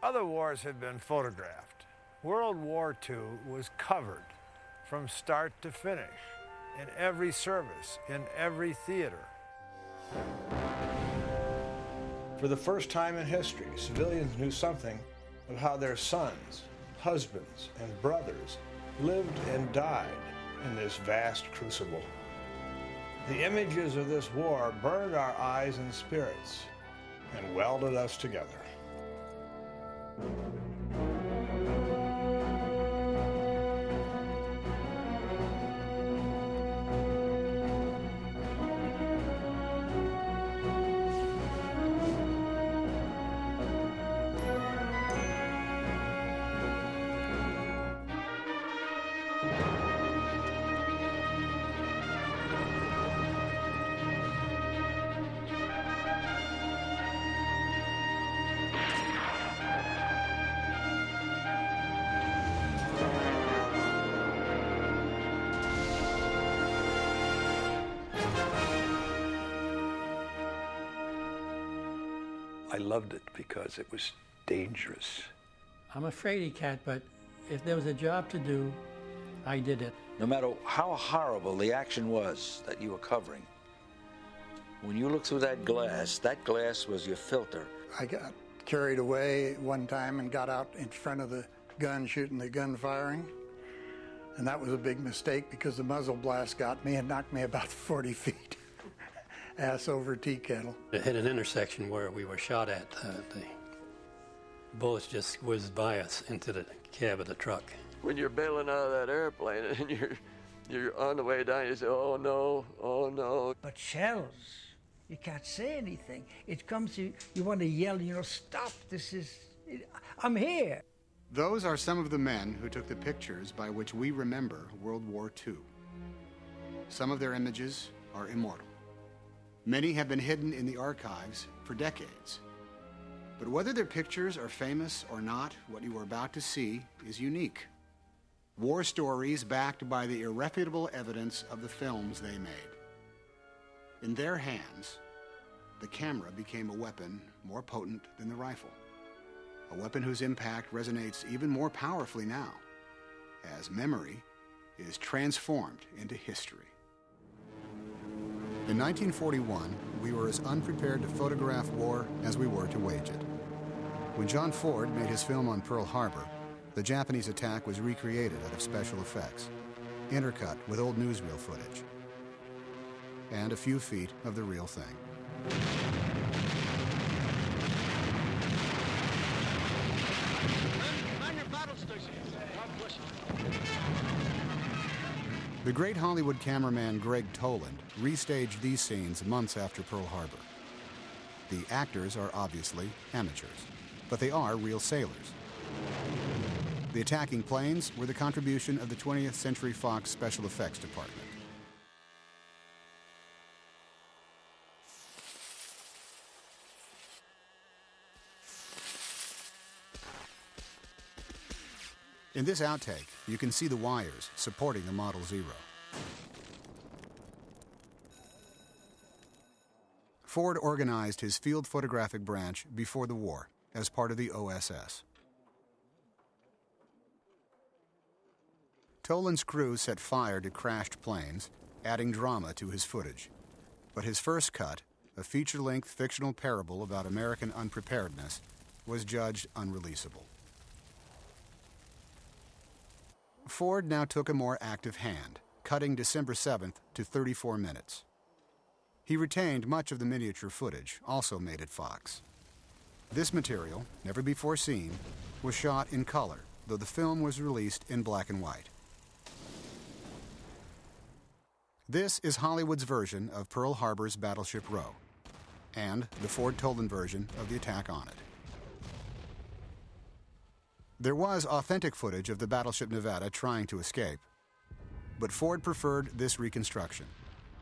Other wars have been photographed. World War II was covered from start to finish, in every service, in every theater. For the first time in history, civilians knew something of how their sons, husbands, and brothers lived and died in this vast crucible. The images of this war burned our eyes and spirits and welded us together. I loved it because it was dangerous. I'm a fraidy cat, but if there was a job to do, I did it. No matter how horrible the action was that you were covering, when you looked through that glass was your filter. I got carried away one time and got out in front of the gun, shooting the gun firing. And that was a big mistake because the muzzle blast got me and knocked me about 40 feet. Ass over tea kettle. It hit an intersection where we were shot at. The bullets just whizzed by us into the cab of the truck. When you're bailing out of that airplane and you're on the way down, you say, oh no, oh no. But shells, you can't say anything. It comes to you want to yell, stop, I'm here. Those are some of the men who took the pictures by which we remember World War II. Some of their images are immortal. Many have been hidden in the archives for decades. But whether their pictures are famous or not, what you are about to see is unique. War stories backed by the irrefutable evidence of the films they made. In their hands, the camera became a weapon more potent than the rifle. A weapon whose impact resonates even more powerfully now, as memory is transformed into history. In 1941, we were as unprepared to photograph war as we were to wage it. When John Ford made his film on Pearl Harbor, the Japanese attack was recreated out of special effects, intercut with old newsreel footage, and a few feet of the real thing. The great Hollywood cameraman Greg Toland restaged these scenes months after Pearl Harbor. The actors are obviously amateurs, but they are real sailors. The attacking planes were the contribution of the 20th Century Fox Special Effects Department. In this outtake, you can see the wires supporting the Model Zero. Ford organized his field photographic branch before the war as part of the OSS. Toland's crew set fire to crashed planes, adding drama to his footage. But his first cut, a feature-length fictional parable about American unpreparedness, was judged unreleasable. Ford now took a more active hand, cutting December 7th to 34 minutes. He retained much of the miniature footage, also made at Fox. This material, never before seen, was shot in color, though the film was released in black and white. This is Hollywood's version of Pearl Harbor's Battleship Row, and the Ford Toland version of the attack on it. There was authentic footage of the battleship Nevada trying to escape, but Ford preferred this reconstruction.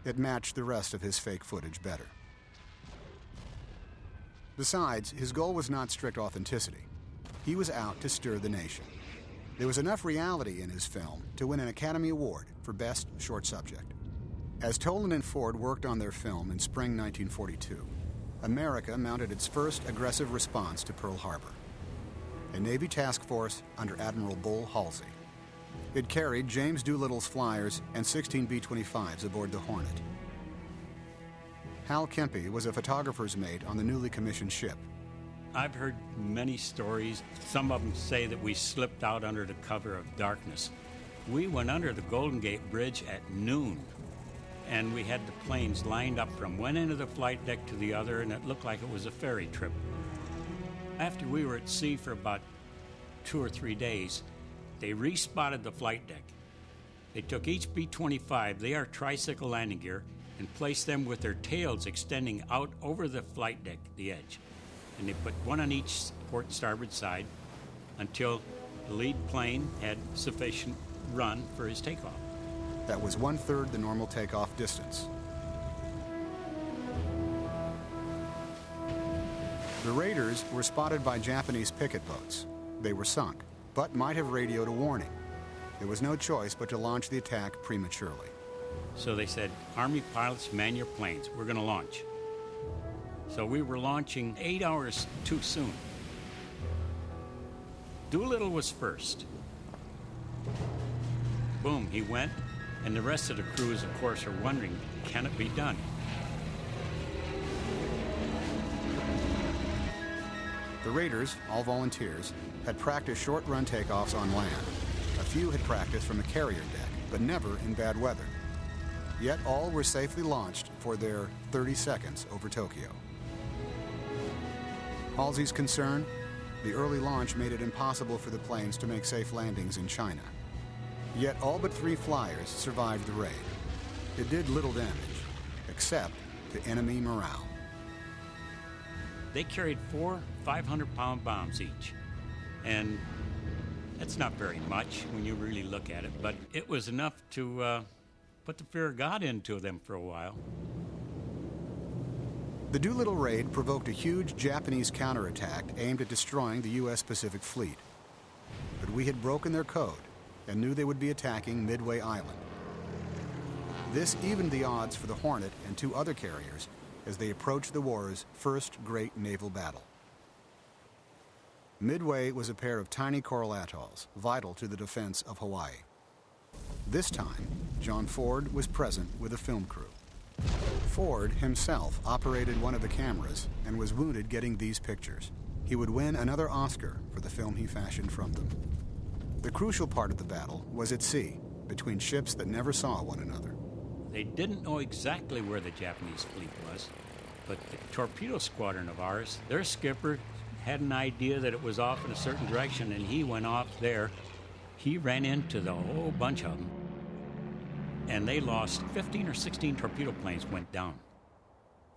It matched the rest of his fake footage better. Besides, his goal was not strict authenticity. He was out to stir the nation. There was enough reality in his film to win an Academy Award for Best Short Subject. As Toland and Ford worked on their film in spring 1942, America mounted its first aggressive response to Pearl Harbor. a Navy task force under Admiral Bull Halsey. It carried James Doolittle's flyers and 16 B-25s aboard the Hornet. Hal Kempe was a photographer's mate on the newly commissioned ship. I've heard many stories. Some of them say that we slipped out under the cover of darkness. We went under the Golden Gate Bridge at noon, and we had the planes lined up from one end of the flight deck to the other, and it looked like it was a ferry trip. After we were at sea for about 2 or 3 days, they respotted the flight deck. They took each B-25, they are tricycle landing gear, and placed them with their tails extending out over the flight deck, the edge. And they put one on each port starboard side until the lead plane had sufficient run for his takeoff. That was 1/3 the normal takeoff distance. The raiders were spotted by Japanese picket boats. They were sunk, but might have radioed a warning. There was no choice but to launch the attack prematurely. So they said, Army pilots, man your planes. We're going to launch. So we were launching 8 hours too soon. Doolittle was first. Boom, he went, and the rest of the crews, of course, are wondering, can it be done? The raiders, all volunteers, had practiced short-run takeoffs on land. A few had practiced from a carrier deck, but never in bad weather. Yet all were safely launched for their 30 seconds over Tokyo. Halsey's concern, the early launch made it impossible for the planes to make safe landings in China. Yet all but 3 flyers survived the raid. It did little damage, except to enemy morale. They carried 4 500-pound bombs each. And that's not very much when you really look at it, but it was enough to put the fear of God into them for a while. The Doolittle raid provoked a huge Japanese counterattack aimed at destroying the U.S. Pacific Fleet. But we had broken their code and knew they would be attacking Midway Island. This evened the odds for the Hornet and 2 other carriers as they approached the war's first great naval battle. Midway was a pair of tiny coral atolls, vital to the defense of Hawaii. This time, John Ford was present with a film crew. Ford himself operated one of the cameras and was wounded getting these pictures. He would win another Oscar for the film he fashioned from them. The crucial part of the battle was at sea, between ships that never saw one another. They didn't know exactly where the Japanese fleet was, but the torpedo squadron of ours, their skipper had an idea that it was off in a certain direction, and he went off there. He ran into the whole bunch of them, and they lost 15 or 16 torpedo planes went down.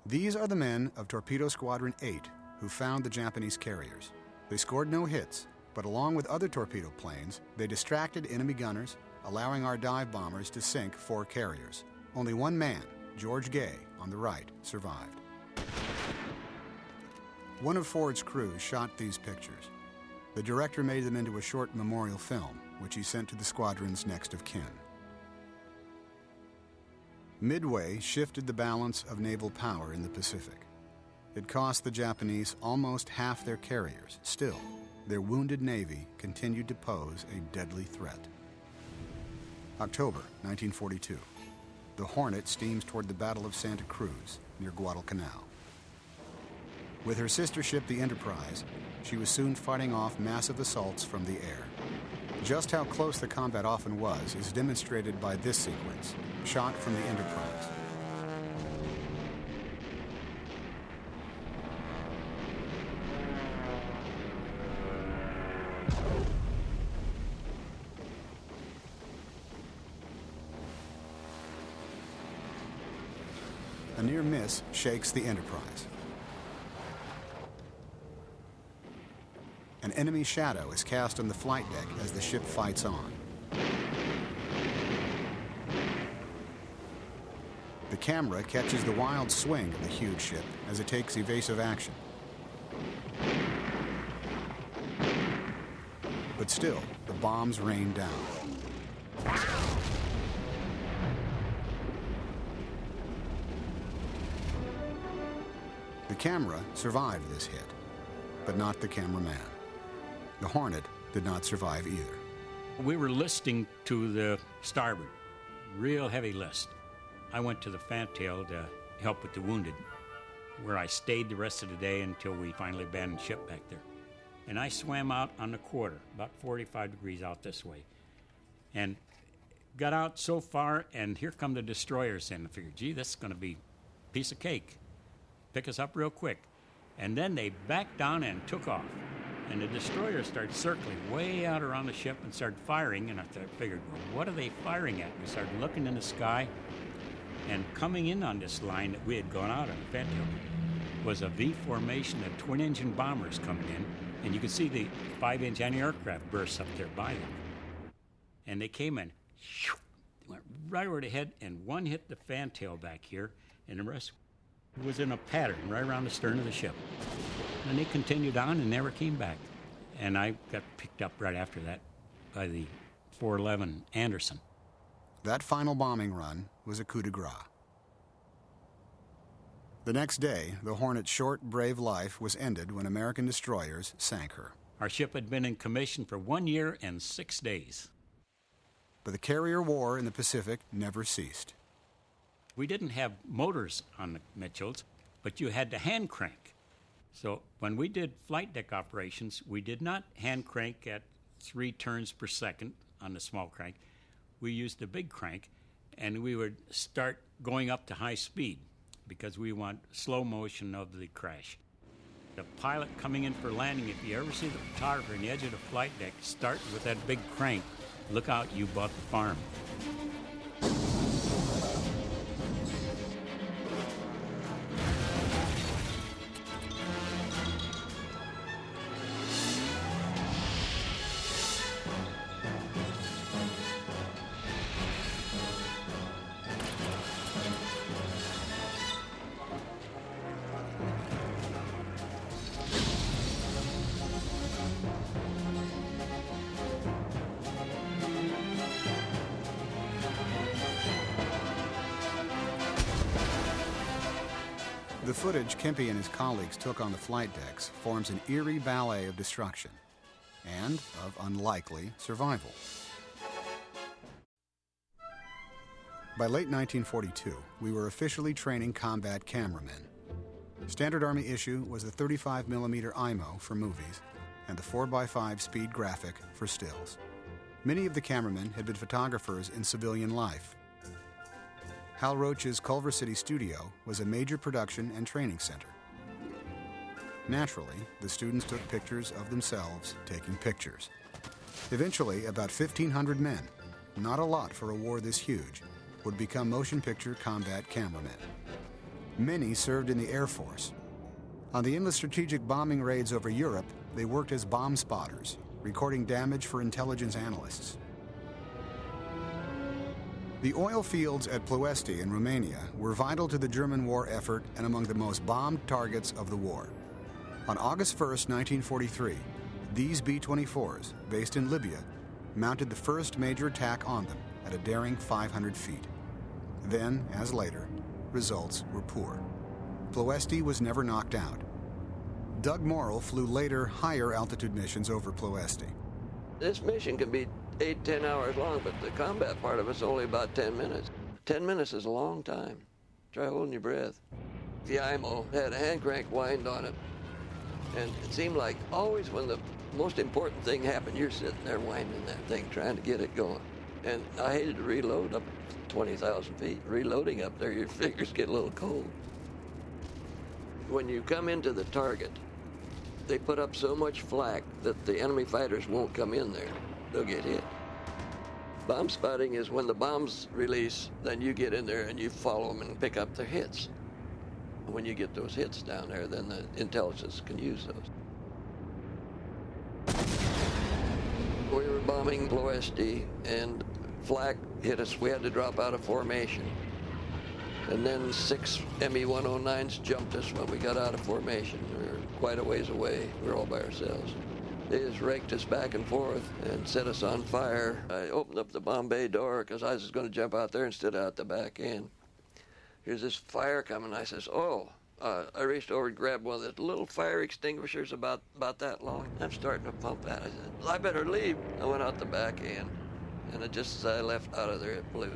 These are the men of Torpedo Squadron 8 who found the Japanese carriers. They scored no hits, but along with other torpedo planes, they distracted enemy gunners, allowing our dive bombers to sink 4 carriers. Only one man, George Gay, on the right, survived. One of Ford's crews shot these pictures. The director made them into a short memorial film, which he sent to the squadron's next of kin. Midway shifted the balance of naval power in the Pacific. It cost the Japanese almost half their carriers. Still, their wounded navy continued to pose a deadly threat. October 1942. The Hornet steams toward the Battle of Santa Cruz near Guadalcanal. With her sister ship, the Enterprise, she was soon fighting off massive assaults from the air. Just how close the combat often was is demonstrated by this sequence, shot from the Enterprise. A near miss shakes the Enterprise. An enemy shadow is cast on the flight deck as the ship fights on. The camera catches the wild swing of the huge ship as it takes evasive action. But still, the bombs rain down. The camera survived this hit, but not the cameraman. The Hornet did not survive either. We were listing to the starboard, real heavy list. I went to the fantail to help with the wounded, where I stayed the rest of the day until we finally abandoned ship back there. And I swam out on the quarter, about 45 degrees out this way, and got out so far, and here come the destroyers in. I figured, gee, this is going to be a piece of cake. Pick us up real quick. And then they backed down and took off. And the destroyers started circling way out around the ship and started firing. And I figured, well, what are they firing at? We started looking in the sky, and coming in on this line that we had gone out on the fantail was a V formation of twin-engine bombers coming in. And you could see the 5-inch anti-aircraft bursts up there by them. And they came in, went right over the head, and one hit the fantail back here, and the rest was in a pattern right around the stern of the ship. And they continued on and never came back. And I got picked up right after that by the 411 Anderson. That final bombing run was a coup de grace. The next day, the Hornet's short, brave life was ended when American destroyers sank her. Our ship had been in commission for 1 year and 6 days. But the carrier war in the Pacific never ceased. We didn't have motors on the Mitchells, but you had to hand crank. So when we did flight deck operations, we did not hand crank at 3 turns per second on the small crank. We used the big crank, and we would start going up to high speed because we want slow motion of the crash. The pilot coming in for landing, if you ever see the photographer on the edge of the flight deck, start with that big crank. Look out, you bought the farm. The footage Kempe and his colleagues took on the flight decks forms an eerie ballet of destruction and of unlikely survival. By late 1942, we were officially training combat cameramen. Standard Army issue was the 35mm IMO for movies and the 4x5 speed graphic for stills. Many of the cameramen had been photographers in civilian life. Hal Roach's Culver City studio was a major production and training center. Naturally, the students took pictures of themselves taking pictures. Eventually, about 1,500 men, not a lot for a war this huge, would become motion picture combat cameramen. Many served in the Air Force. On the endless strategic bombing raids over Europe, they worked as bomb spotters, recording damage for intelligence analysts. The oil fields at Ploiești in Romania were vital to the German war effort and among the most bombed targets of the war. On August 1st, 1943, these B-24s, based in Libya, mounted the first major attack on them at a daring 500 feet. Then, as later, results were poor. Ploiești was never knocked out. Doug Morrill flew later higher altitude missions over Ploiești. This mission can be 8-10 hours long, but the combat part of it's only about 10 minutes. 10 minutes is a long time. Try holding your breath. The IMO had a hand crank wind on it, and it seemed like always when the most important thing happened, you're sitting there winding that thing, trying to get it going. And I hated to reload up 20,000 feet. Reloading up there, your fingers get a little cold. When you come into the target, they put up so much flak that the enemy fighters won't come in there. They'll get hit. Bomb spotting is when the bombs release, then you get in there and you follow them and pick up their hits. When you get those hits down there, then the intelligence can use those. We were bombing Ploiești and flak hit us. We had to drop out of formation. And then 6 Me-109s jumped us when we got out of formation. We were quite a ways away. We were all by ourselves. They just raked us back and forth and set us on fire. I opened up the bomb bay door because I was going to jump out there and stood out the back end. Here's this fire coming. I says, oh, I reached over and grabbed one of the little fire extinguishers about that long. I'm starting to pump that. I said, I better leave. I went out the back end, and just as I left out of there, it blew.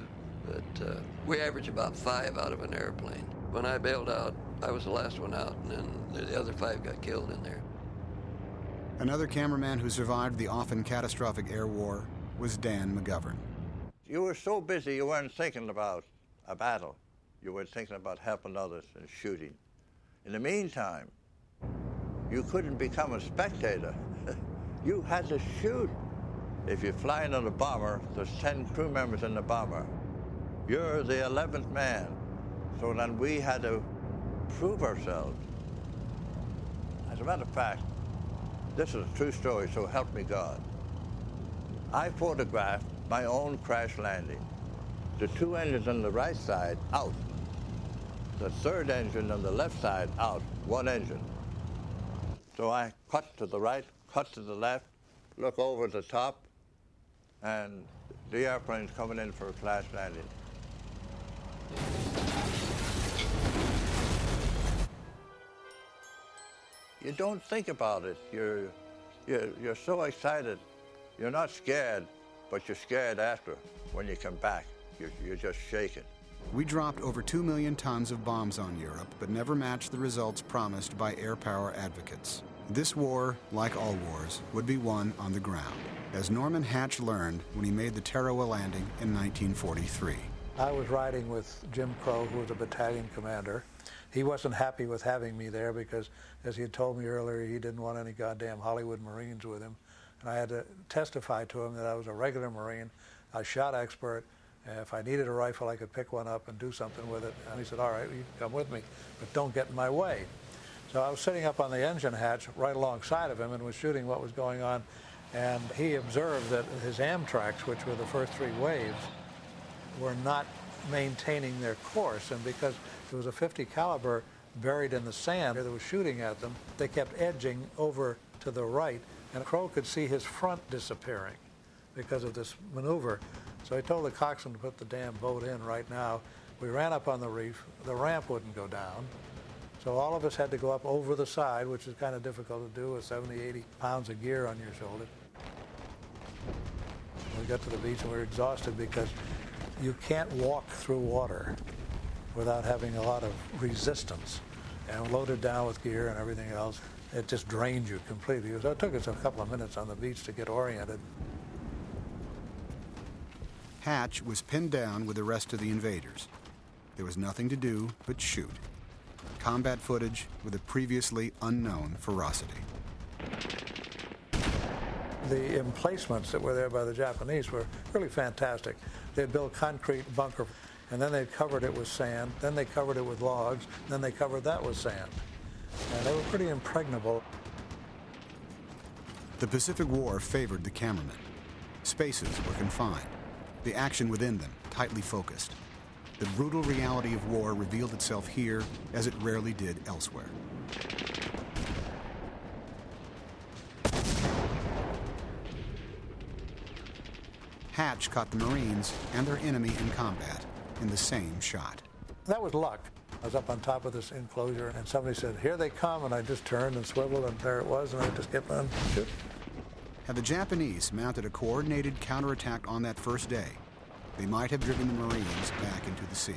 But we average about 5 out of an airplane. When I bailed out, I was the last one out, and then the other 5 got killed in there. Another cameraman who survived the often catastrophic air war was Dan McGovern. You were so busy you weren't thinking about a battle. You were thinking about helping others and shooting. In the meantime, you couldn't become a spectator. You had to shoot. If you're flying on a bomber, there's 10 crew members in the bomber. You're the 11th man. So then we had to prove ourselves. As a matter of fact, this is a true story, so help me God. I photographed my own crash landing. The 2 engines on the right side, out. The 3rd engine on the left side, out. 1 engine. So I cut to the right, cut to the left, look over the top, and the airplane's coming in for a crash landing. You don't think about it. You're so excited. You're not scared, but you're scared after. When you come back, you're just shaking. We dropped over 2 million tons of bombs on Europe, but never matched the results promised by air power advocates. This war, like all wars, would be won on the ground, as Norman Hatch learned when he made the Tarawa landing in 1943. I was riding with Jim Crow, who was a battalion commander. He wasn't happy with having me there because, as he had told me earlier, he didn't want any goddamn Hollywood Marines with him. And I had to testify to him that I was a regular Marine, a shot expert. If I needed a rifle, I could pick one up and do something with it. And he said, all right, you can come with me, but don't get in my way. So I was sitting up on the engine hatch right alongside of him and was shooting what was going on. And he observed that his Amtraks, which were the first 3 waves, were not maintaining their course. And because there was a .50 caliber buried in the sand that was shooting at them, they kept edging over to the right, and Crow could see his front disappearing because of this maneuver. So he told the coxswain to put the damn boat in right now. We ran up on the reef. The ramp wouldn't go down. So all of us had to go up over the side, which is kind of difficult to do with 70, 80 pounds of gear on your shoulder. We got to the beach and we were exhausted because you can't walk through water without having a lot of resistance. And loaded down with gear and everything else, it just drained you completely. So it took us a couple of minutes on the beach to get oriented. Hatch was pinned down with the rest of the invaders. There was nothing to do but shoot. Combat footage with a previously unknown ferocity. The emplacements that were there by the Japanese were really fantastic. They'd built concrete bunker, and then they covered it with sand, then they covered it with logs, then they covered that with sand. And they were pretty impregnable. The Pacific War favored the cameramen. Spaces were confined, the action within them tightly focused. The brutal reality of war revealed itself here as it rarely did elsewhere. Hatch caught the Marines and their enemy in combat in the same shot. That was luck. I was up on top of this enclosure, and somebody said, here they come, and I just turned and swiveled, and there it was, and I just kept on shooting. Had the Japanese mounted a coordinated counterattack on that first day, they might have driven the Marines back into the sea.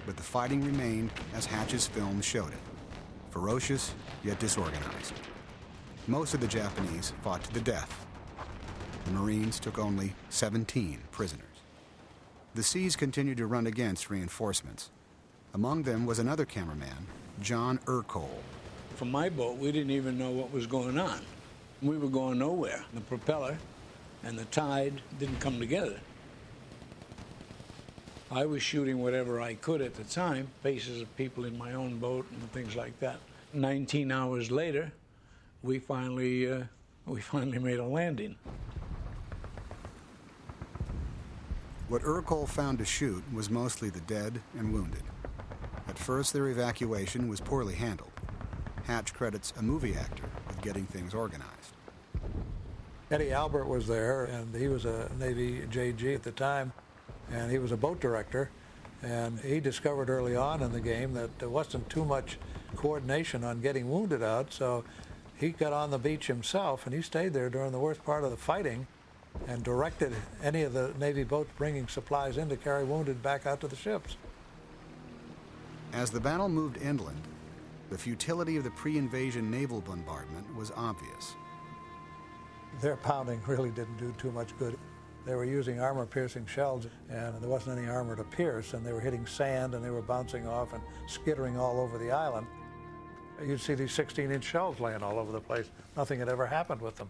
But the fighting remained as Hatch's film showed it. Ferocious, yet disorganized. Most of the Japanese fought to the death. The Marines took only 17 prisoners. The seas continued to run against reinforcements. Among them was another cameraman, John Ercole. From my boat, we didn't even know what was going on. We were going nowhere. The propeller and the tide didn't come together. I was shooting whatever I could at the time, faces of people in my own boat and things like that. 19 hours later, we finally made a landing. What Ercole found to shoot was mostly the dead and wounded. At first, their evacuation was poorly handled. Hatch credits a movie actor with getting things organized. Eddie Albert was there, and he was a Navy JG at the time, and he was a boat director, and he discovered early on in the game that there wasn't too much coordination on getting wounded out, so he got on the beach himself, and he stayed there during the worst part of the fighting and directed any of the Navy boats bringing supplies in to carry wounded back out to the ships. As the battle moved inland, the futility of the pre-invasion naval bombardment was obvious. Their pounding really didn't do too much good. They were using armor-piercing shells, and there wasn't any armor to pierce, and they were hitting sand, and they were bouncing off and skittering all over the island. You'd see these 16-inch shells laying all over the place. Nothing had ever happened with them.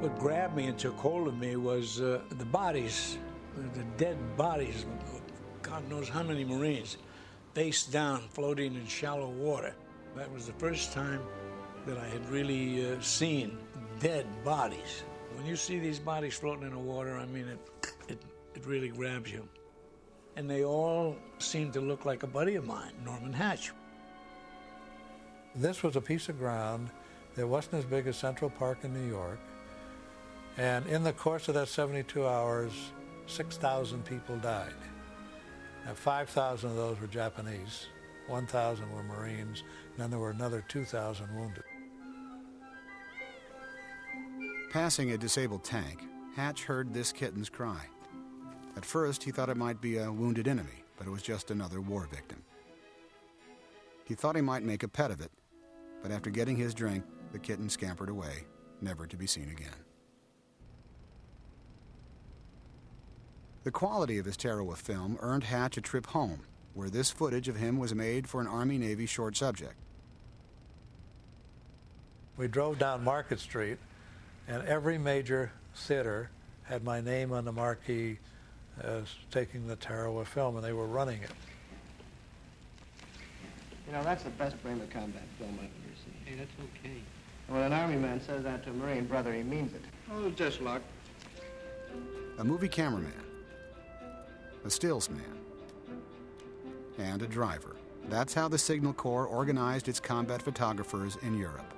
What grabbed me and took hold of me was the bodies, the dead bodies of God knows how many Marines, face down, floating in shallow water. That was the first time that I had really seen dead bodies. When you see these bodies floating in the water, I mean, it really grabs you. And they all seemed to look like a buddy of mine, Norman Hatch. This was a piece of ground that wasn't as big as Central Park in New York. And in the course of that 72 hours, 6,000 people died. Now, 5,000 of those were Japanese, 1,000 were Marines, and then there were another 2,000 wounded. Passing a disabled tank, Hatch heard this kitten's cry. At first, he thought it might be a wounded enemy, but it was just another war victim. He thought he might make a pet of it, but after getting his drink, the kitten scampered away, never to be seen again. The quality of his Tarawa film earned Hatch a trip home, where this footage of him was made for an Army-Navy short subject. We drove down Market Street, and every major theater had my name on the marquee as taking the Tarawa film, and they were running it. You know, that's the best frame of combat film I've ever seen. Hey, that's okay. And when an Army man says that to a Marine brother, he means it. Oh, just luck. A movie cameraman, a stills man, and a driver. That's how the Signal Corps organized its combat photographers in Europe.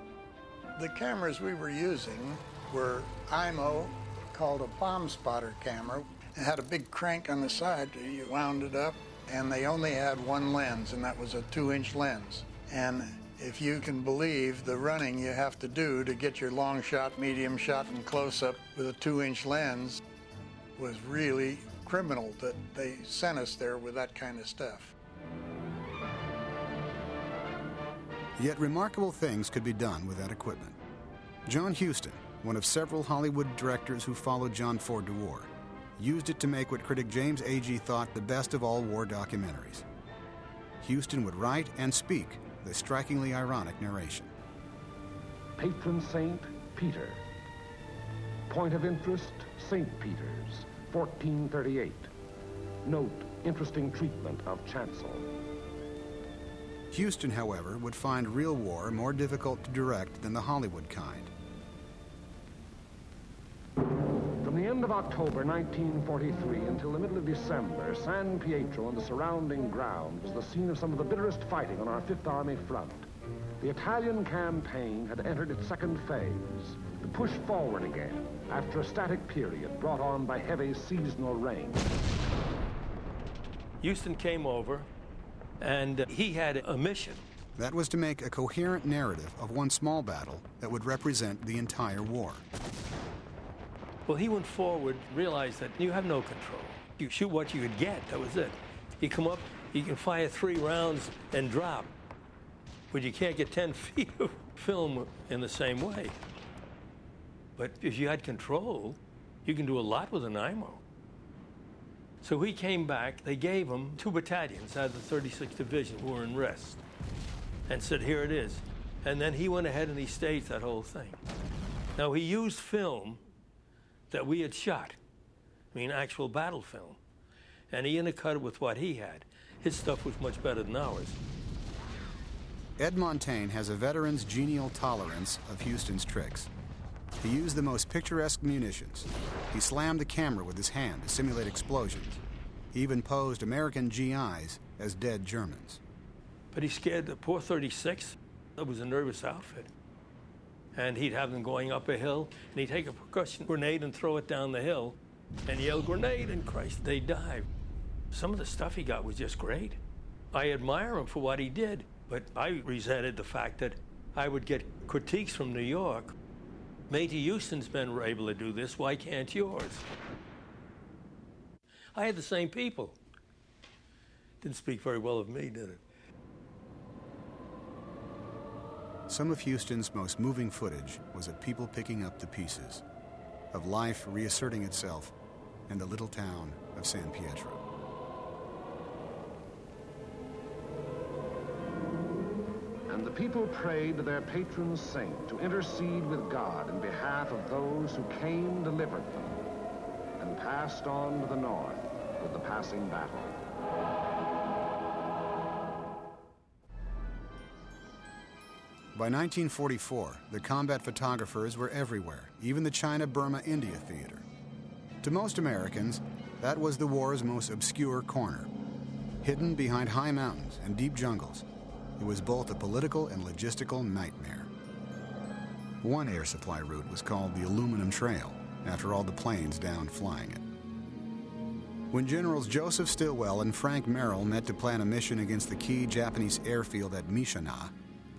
The cameras we were using were IMO, called a bomb spotter camera. It had a big crank on the side. You wound it up, and they only had one lens, and that was a 2-inch lens. And if you can believe the running you have to do to get your long shot, medium shot, and close-up with a 2-inch lens was really criminal that they sent us there with that kind of stuff. Yet remarkable things could be done with that equipment. John Huston, one of several Hollywood directors who followed John Ford to war, used it to make what critic James Agee thought the best of all war documentaries. Huston would write and speak the strikingly ironic narration. Patron saint, Peter. Point of interest, St. Peter's, 1438. Note, interesting treatment of chancel. Huston, however, would find real war more difficult to direct than the Hollywood kind. From the end of October 1943 until the middle of December, San Pietro and the surrounding ground was the scene of some of the bitterest fighting on our Fifth Army front. The Italian campaign had entered its second phase, to push forward again after a static period brought on by heavy seasonal rain. Huston came over, and he had a mission. That was to make a coherent narrative of one small battle that would represent the entire war. Well, he went forward, realized that you have no control. You shoot what you could get, that was it. You come up, you can fire 3 rounds and drop, but you can't get 10 feet of film in the same way. But if you had control, you can do a lot with an IMO. So he came back, they gave him 2 battalions out of the 36th Division who were in rest, and said, here it is. And then he went ahead and he staged that whole thing. Now, he used film that we had shot, I mean, actual battle film, and he intercut it with what he had. His stuff was much better than ours. Ed Montaigne has a veteran's genial tolerance of Huston's tricks. He used the most picturesque munitions. He slammed the camera with his hand to simulate explosions. He even posed American GIs as dead Germans. But he scared the poor 36. It was a nervous outfit. And he'd have them going up a hill, and he'd take a percussion grenade and throw it down the hill, and yell, "Grenade!" and Christ, they'd dive. Some of the stuff he got was just great. I admire him for what he did, but I resented the fact that I would get critiques from New York. Matey Houston's men were able to do this, why can't yours? I had the same people. Didn't speak very well of me, did it? Some of Houston's most moving footage was of people picking up the pieces, of life reasserting itself in the little town of San Pietro. And the people prayed to their patron saint to intercede with God in behalf of those who came, delivered them, and passed on to the north with the passing battle. By 1944, the combat photographers were everywhere, even the China-Burma-India theater. To most Americans, that was the war's most obscure corner. Hidden behind high mountains and deep jungles, it was both a political and logistical nightmare. One air supply route was called the Aluminum Trail, after all the planes downed flying it. When Generals Joseph Stilwell and Frank Merrill met to plan a mission against the key Japanese airfield at Mishina,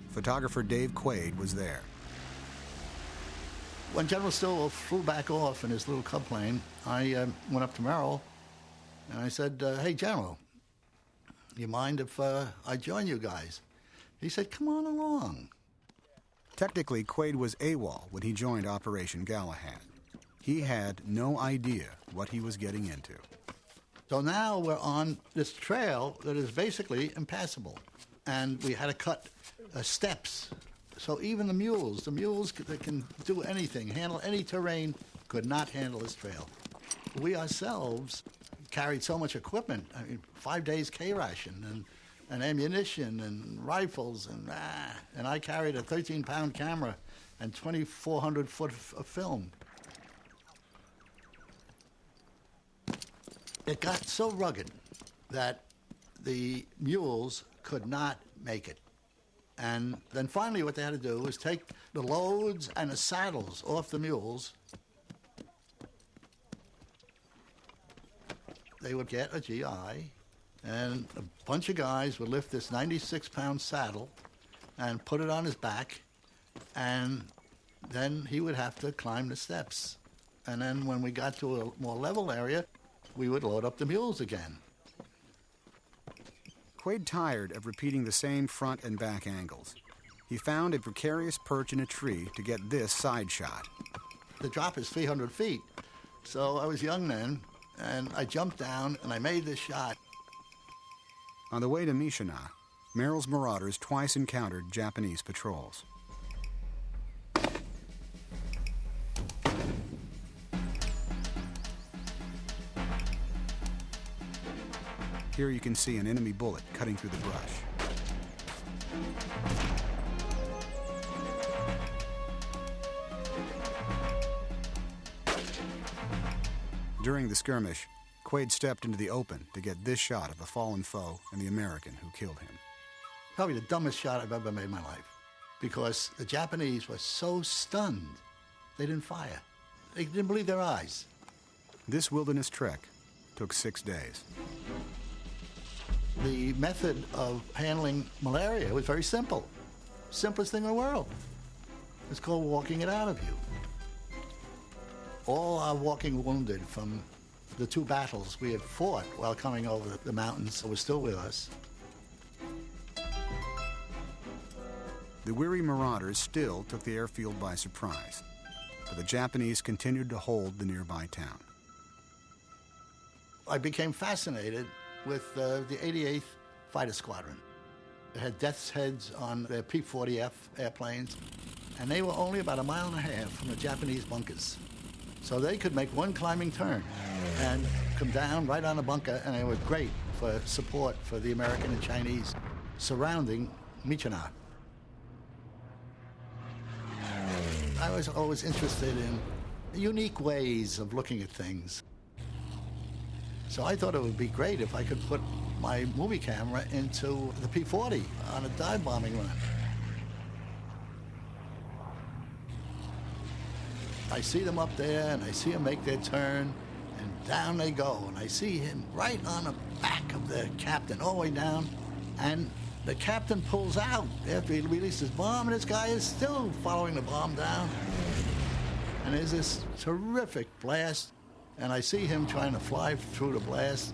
photographer Dave Quaid was there. When General Stilwell flew back off in his little Cub plane, I went up to Merrill and I said, "Hey, General, you mind if I join you guys?" He said, "Come on along." Technically, Quaid was AWOL when he joined Operation Galahad. He had no idea what he was getting into. So now we're on this trail that is basically impassable. And we had to cut steps. So even the mules that can do anything, handle any terrain, could not handle this trail. We ourselves carried so much equipment. I mean, 5 days K-ration and ammunition and rifles and I carried a 13-pound camera and 2,400 foot of film. It got so rugged that the mules could not make it. And then finally what they had to do was take the loads and the saddles off the mules. They would get a GI, and a bunch of guys would lift this 96-pound saddle and put it on his back, and then he would have to climb the steps. And then when we got to a more level area, we would load up the mules again. Quaid tired of repeating the same front and back angles. He found a precarious perch in a tree to get this side shot. The drop is 300 feet, so I was young then, and I jumped down and I made this shot. On the way to Mishina, Merrill's marauders twice encountered Japanese patrols. Here you can see an enemy bullet cutting through the brush. During the skirmish, Quaid stepped into the open to get this shot of a fallen foe and the American who killed him. Probably the dumbest shot I've ever made in my life, because the Japanese were so stunned, they didn't fire. They didn't believe their eyes. This wilderness trek took 6 days. The method of handling malaria was very simple. Simplest thing in the world. It's called walking it out of you. All our walking wounded from the 2 battles we had fought while coming over the mountains were still with us. The weary marauders still took the airfield by surprise, but the Japanese continued to hold the nearby town. I became fascinated with the 88th Fighter Squadron. They had death's heads on their P-40F airplanes, and they were only about 1.5 miles from the Japanese bunkers. So they could make one climbing turn and come down right on the bunker, and they were great for support for the American and Chinese surrounding Mishina. I was always interested in unique ways of looking at things. So I thought it would be great if I could put my movie camera into the P-40 on a dive bombing run. I see them up there, and I see them make their turn, and down they go. And I see him right on the back of the captain, all the way down, and the captain pulls out after he released his bomb, and this guy is still following the bomb down. And there's this terrific blast, and I see him trying to fly through the blast,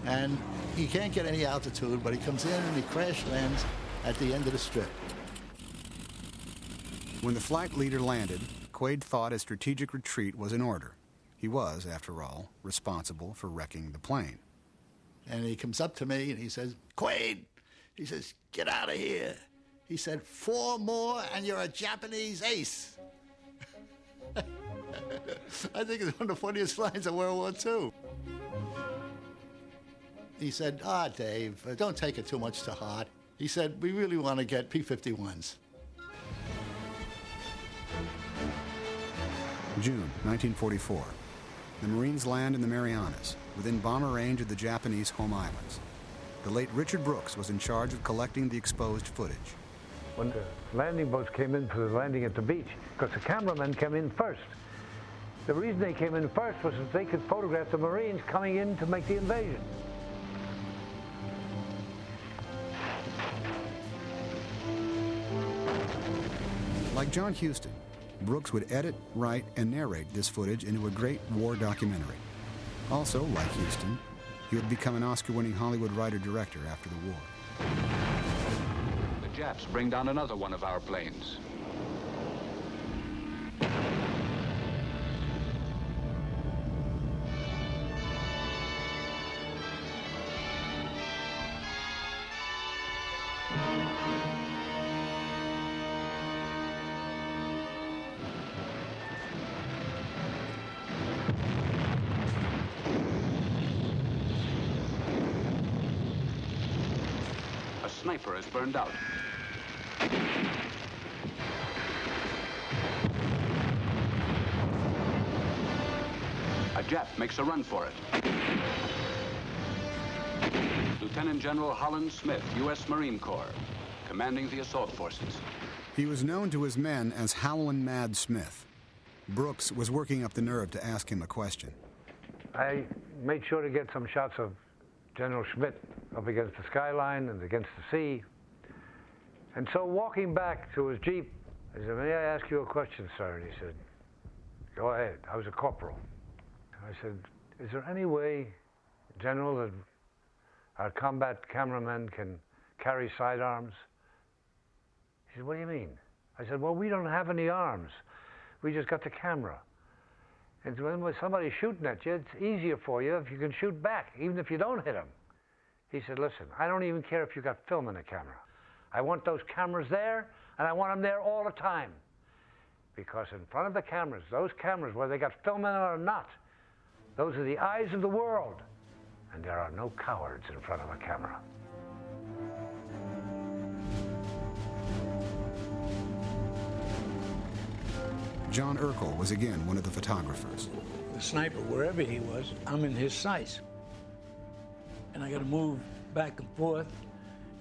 and he can't get any altitude, but he comes in and he crash lands at the end of the strip. When the flight leader landed, Quaid thought a strategic retreat was in order. He was, after all, responsible for wrecking the plane. And he comes up to me and he says, "Quaid," he says, "get out of here." He said, "4 more and you're a Japanese ace." I think it's one of the funniest lines of World War II. He said, Dave, don't take it too much to heart. He said, "We really want to get P-51s." June 1944. The Marines land in the Marianas, within bomber range of the Japanese home islands. The late Richard Brooks was in charge of collecting the exposed footage. When the landing boats came in for the landing at the beach, because the cameramen came in first. The reason they came in first was that they could photograph the Marines coming in to make the invasion. Like John Huston, Brooks would edit, write, and narrate this footage into a great war documentary. Also, like Huston, he would become an Oscar-winning Hollywood writer-director after the war. The Japs bring down another one of our planes. Sniper is burned out. A Jap makes a run for it. Lieutenant General Holland Smith, U.S. Marine Corps, commanding the assault forces. He was known to his men as Howlin' Mad Smith. Brooks was working up the nerve to ask him a question. I made sure to get some shots of General Schmidt up against the skyline and against the sea. And so walking back to his Jeep, I said, "May I ask you a question, sir?" And he said, "Go ahead." I was a corporal. I said, "Is there any way, General, that our combat cameramen can carry sidearms?" He said, "What do you mean?" I said, "Well, we don't have any arms. We just got the camera. And when somebody's shooting at you, it's easier for you if you can shoot back, even if you don't hit them." He said, "Listen, I don't even care if you got film in the camera. I want those cameras there, and I want them there all the time. Because in front of the cameras, those cameras, whether they got film in it or not, those are the eyes of the world. And there are no cowards in front of a camera." John Urkel was again one of the photographers. The sniper, wherever he was, I'm in his sights. And I got to move back and forth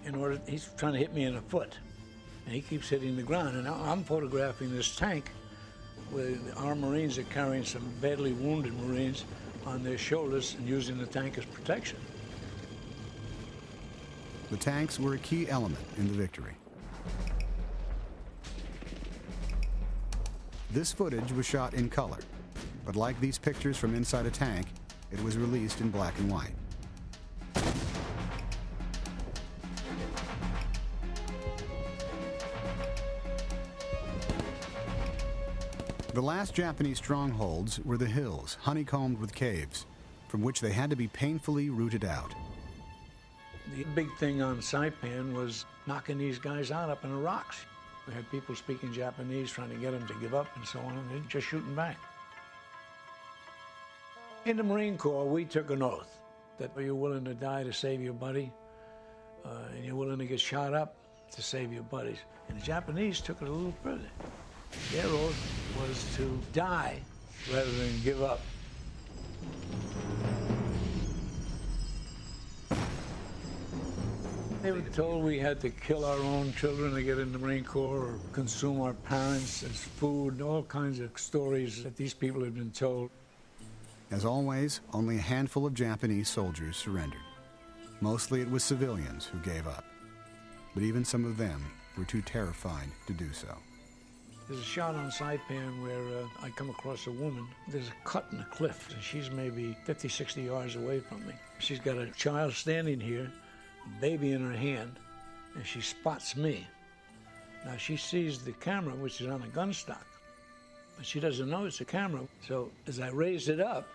in order, he's trying to hit me in the foot. And he keeps hitting the ground. And I'm photographing this tank where our Marines are carrying some badly wounded Marines on their shoulders and using the tank as protection. The tanks were a key element in the victory. This footage was shot in color, but like these pictures from inside a tank, it was released in black and white. The last Japanese strongholds were the hills, honeycombed with caves, from which they had to be painfully rooted out. The big thing on Saipan was knocking these guys out up in the rocks. We had people speaking Japanese trying to get them to give up and so on, and they're just shooting back. In the Marine Corps, we took an oath that you're willing to die to save your buddy, and you're willing to get shot up to save your buddies. And the Japanese took it a little further. Their oath was to die rather than give up. They were told we had to kill our own children to get in the Marine Corps or consume our parents as food, all kinds of stories that these people had been told. As always, only a handful of Japanese soldiers surrendered. Mostly it was civilians who gave up. But even some of them were too terrified to do so. There's a shot on Saipan where I come across a woman. There's a cut in the cliff, and she's maybe 50, 60 yards away from me. She's got a child standing here, a baby in her hand, and she spots me. Now she sees the camera, which is on a gun stock, but she doesn't know it's a camera. So as I raise it up,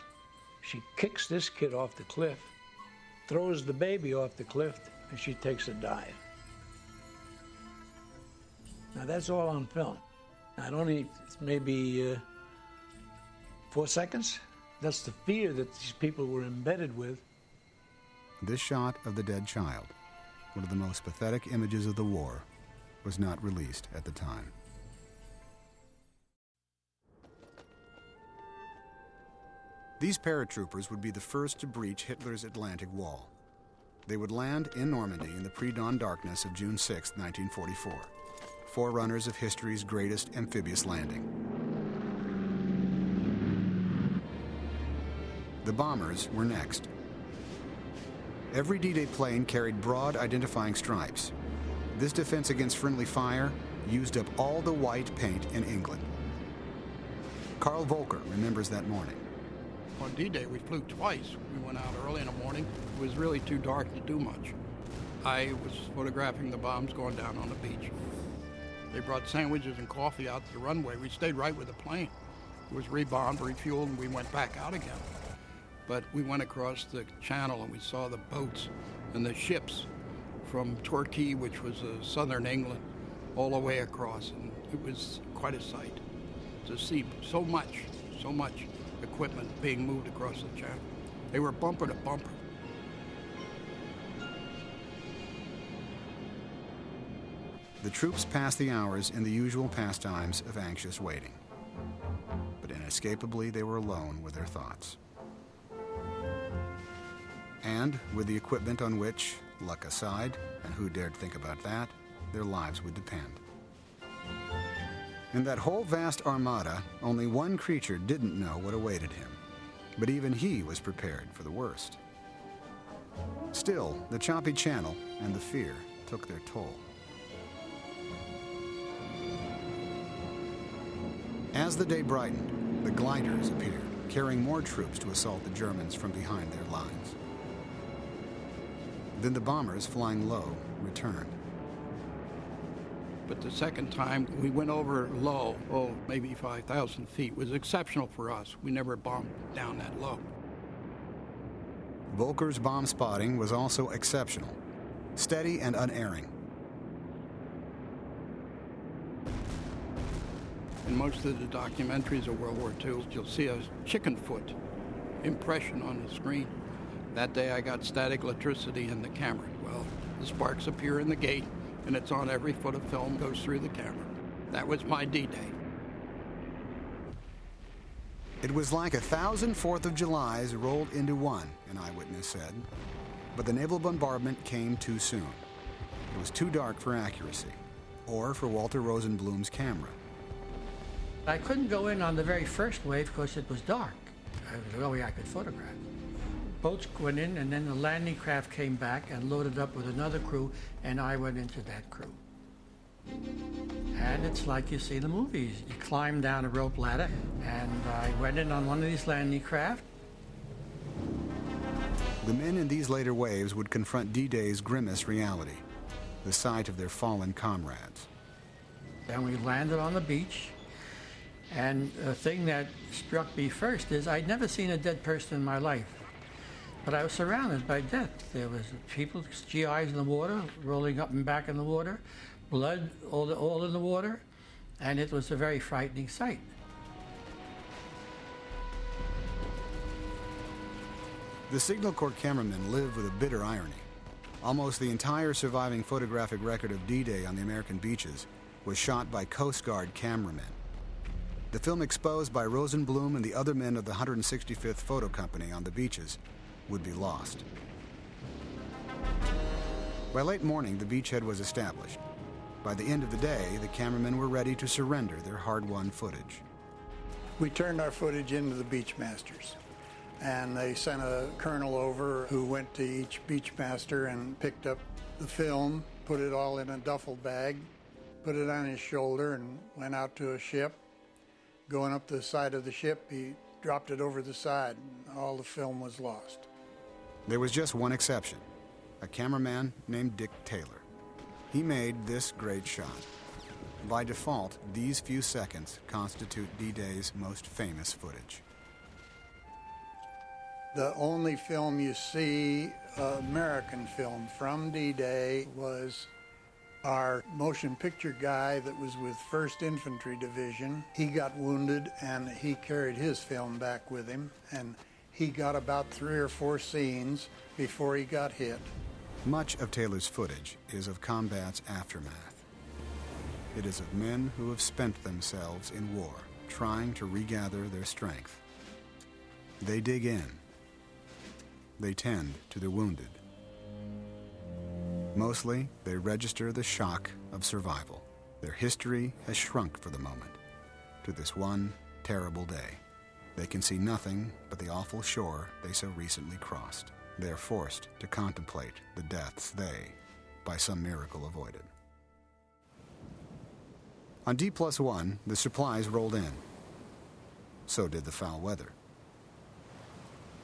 she kicks this kid off the cliff, throws the baby off the cliff, and she takes a dive. Now that's all on film. Not only maybe 4 seconds. That's the fear that these people were embedded with. This shot of the dead child, one of the most pathetic images of the war, was not released at the time. These paratroopers would be the first to breach Hitler's Atlantic Wall. They would land in Normandy in the pre-dawn darkness of June 6, 1944. Forerunners of history's greatest amphibious landing. The bombers were next. Every D-Day plane carried broad identifying stripes. This defense against friendly fire used up all the white paint in England. Carl Volker remembers that morning. On D-Day, we flew twice. We went out early in the morning. It was really too dark to do much. I was photographing the bombs going down on the beach. They brought sandwiches and coffee out to the runway. We stayed right with the plane. It was rebombed, refueled, and we went back out again. But we went across the channel and we saw the boats and the ships from Torquay, which was southern England, all the way across. And it was quite a sight to see so much equipment being moved across the channel. They were bumper to bumper. The troops passed the hours in the usual pastimes of anxious waiting. But inescapably, they were alone with their thoughts. And with the equipment on which, luck aside, and who dared think about that, their lives would depend. In that whole vast armada, only one creature didn't know what awaited him. But even he was prepared for the worst. Still, the choppy channel and the fear took their toll. As the day brightened, the gliders appeared, carrying more troops to assault the Germans from behind their lines. Then the bombers, flying low, returned. But the second time, we went over low, maybe 5,000 feet. It was exceptional for us. We never bombed down that low. Volker's bomb spotting was also exceptional, steady and unerring. In most of the documentaries of World War II, you'll see a chicken foot impression on the screen. That day I got static electricity in the camera. Well, the sparks appear in the gate, and it's on every foot of film goes through the camera. That was my D-Day. It was like 1,000 4th of Julys rolled into one, an eyewitness said. But the naval bombardment came too soon. It was too dark for accuracy, or for Walter Rosenblum's camera. I couldn't go in on the very first wave because it was dark. It was the only way I could photograph. Boats went in, and then the landing craft came back and loaded up with another crew, and I went into that crew. And it's like you see in the movies. You climb down a rope ladder, and I went in on one of these landing craft. The men in these later waves would confront D-Day's grimmest reality, the sight of their fallen comrades. And we landed on the beach. And the thing that struck me first is I'd never seen a dead person in my life, but I was surrounded by death. There was people, GIs in the water, rolling up and back in the water, blood all in the water, and it was a very frightening sight. The Signal Corps cameramen lived with a bitter irony. Almost the entire surviving photographic record of D-Day on the American beaches was shot by Coast Guard cameramen. The film exposed by Rosenblum and the other men of the 165th Photo Company on the beaches would be lost. By late morning, the beachhead was established. By the end of the day, the cameramen were ready to surrender their hard-won footage. We turned our footage into the Beachmasters, and they sent a colonel over who went to each Beachmaster and picked up the film, put it all in a duffel bag, put it on his shoulder, and went out to a ship. Going up the side of the ship, he dropped it over the side, and all the film was lost. There was just one exception, a cameraman named Dick Taylor. He made this great shot. By default, these few seconds constitute D-Day's most famous footage. The only film you see, American film from D-Day, was our motion picture guy that was with 1st Infantry Division. He got wounded and he carried his film back with him, and he got about 3 or 4 scenes before he got hit. Much of Taylor's footage is of combat's aftermath. It is of men who have spent themselves in war, trying to regather their strength. They dig in. They tend to the wounded. Mostly, they register the shock of survival. Their history has shrunk for the moment to this one terrible day. They can see nothing but the awful shore they so recently crossed. They're forced to contemplate the deaths they, by some miracle, avoided. On D+1, the supplies rolled in. So did the foul weather.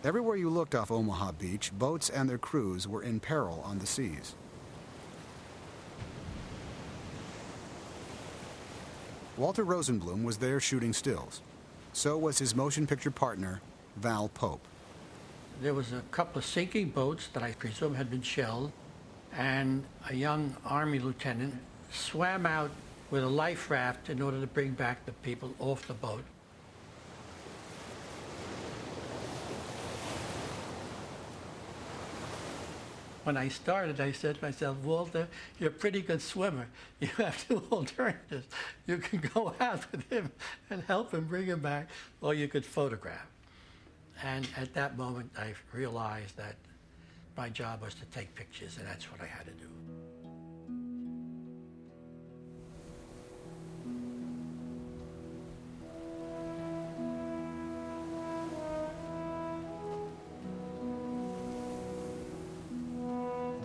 Everywhere you looked off Omaha Beach, boats and their crews were in peril on the seas. Walter Rosenblum was there shooting stills. So was his motion picture partner, Val Pope. There was a couple of sinking boats that I presume had been shelled, and a young Army lieutenant swam out with a life raft in order to bring back the people off the boat. When I started, I said to myself, Walter, you're a pretty good swimmer. You have 2 alternatives. You can go out with him and help him bring him back, or you could photograph. And at that moment, I realized that my job was to take pictures, and that's what I had to do.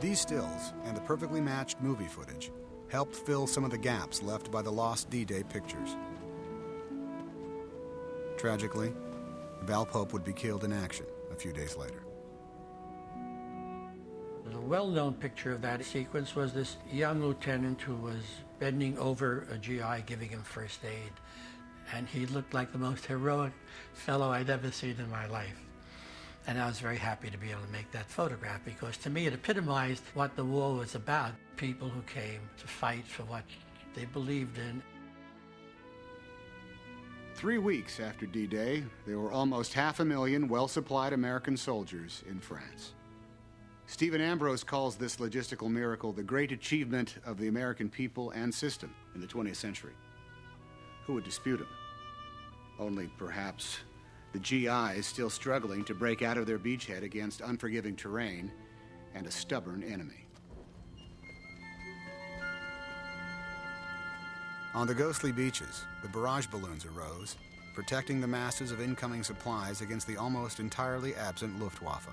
These stills and the perfectly matched movie footage helped fill some of the gaps left by the lost D-Day pictures. Tragically, Val Pope would be killed in action a few days later. The well-known picture of that sequence was this young lieutenant who was bending over a GI giving him first aid, and he looked like the most heroic fellow I'd ever seen in my life. And I was very happy to be able to make that photograph, because to me it epitomized what the war was about. People who came to fight for what they believed in. 3 weeks after D-Day, there were almost 500,000 well-supplied American soldiers in France. Stephen Ambrose calls this logistical miracle the great achievement of the American people and system in the 20th century. Who would dispute him? Only perhaps the GIs still struggling to break out of their beachhead against unforgiving terrain and a stubborn enemy. On the ghostly beaches, the barrage balloons arose, protecting the masses of incoming supplies against the almost entirely absent Luftwaffe.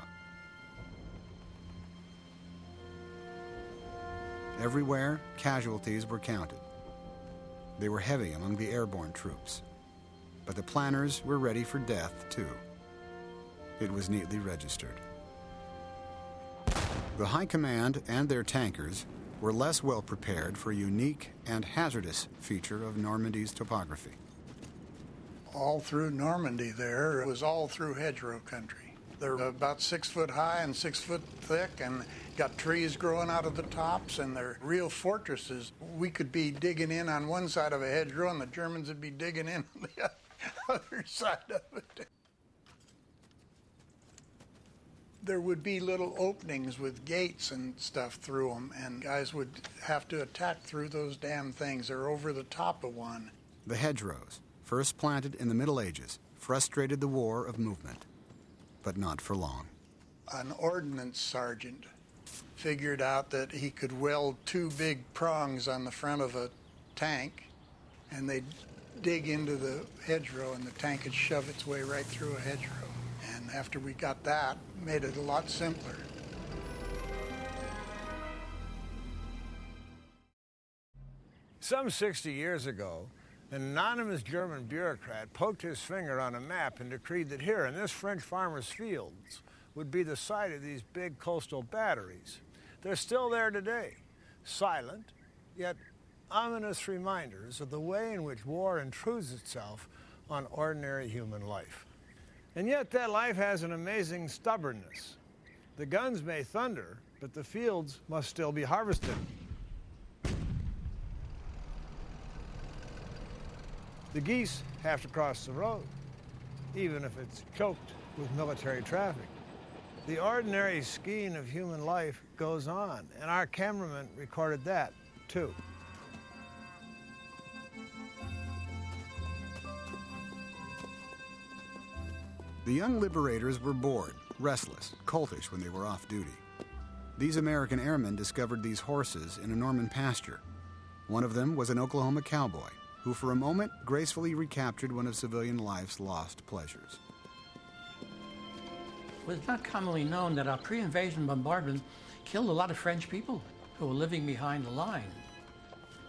Everywhere, casualties were counted. They were heavy among the airborne troops. But the planners were ready for death, too. It was neatly registered. The High Command and their tankers were less well prepared for a unique and hazardous feature of Normandy's topography. All through Normandy there, it was all through hedgerow country. They're about 6 foot high and 6 foot thick, and got trees growing out of the tops, and they're real fortresses. We could be digging in on one side of a hedgerow, and the Germans would be digging in on the other side of it. There would be little openings with gates and stuff through them, and guys would have to attack through those damn things. They're over the top of one. The hedgerows, first planted in the Middle Ages, frustrated the war of movement, but not for long. An ordnance sergeant figured out that he could weld two big prongs on the front of a tank, and they'd dig into the hedgerow, and the tank would shove its way right through a hedgerow. And after we got that, made it a lot simpler. Some 60 years ago, an anonymous German bureaucrat poked his finger on a map and decreed that here in this French farmer's fields would be the site of these big coastal batteries. They're still there today, silent, yet ominous reminders of the way in which war intrudes itself on ordinary human life. And yet that life has an amazing stubbornness. The guns may thunder, but the fields must still be harvested. The geese have to cross the road, even if it's choked with military traffic. The ordinary skein of human life goes on, and our cameraman recorded that, too. The young liberators were bored, restless, coltish when they were off duty. These American airmen discovered these horses in a Norman pasture. One of them was an Oklahoma cowboy, who for a moment gracefully recaptured one of civilian life's lost pleasures. It was not commonly known that our pre-invasion bombardment killed a lot of French people who were living behind the line.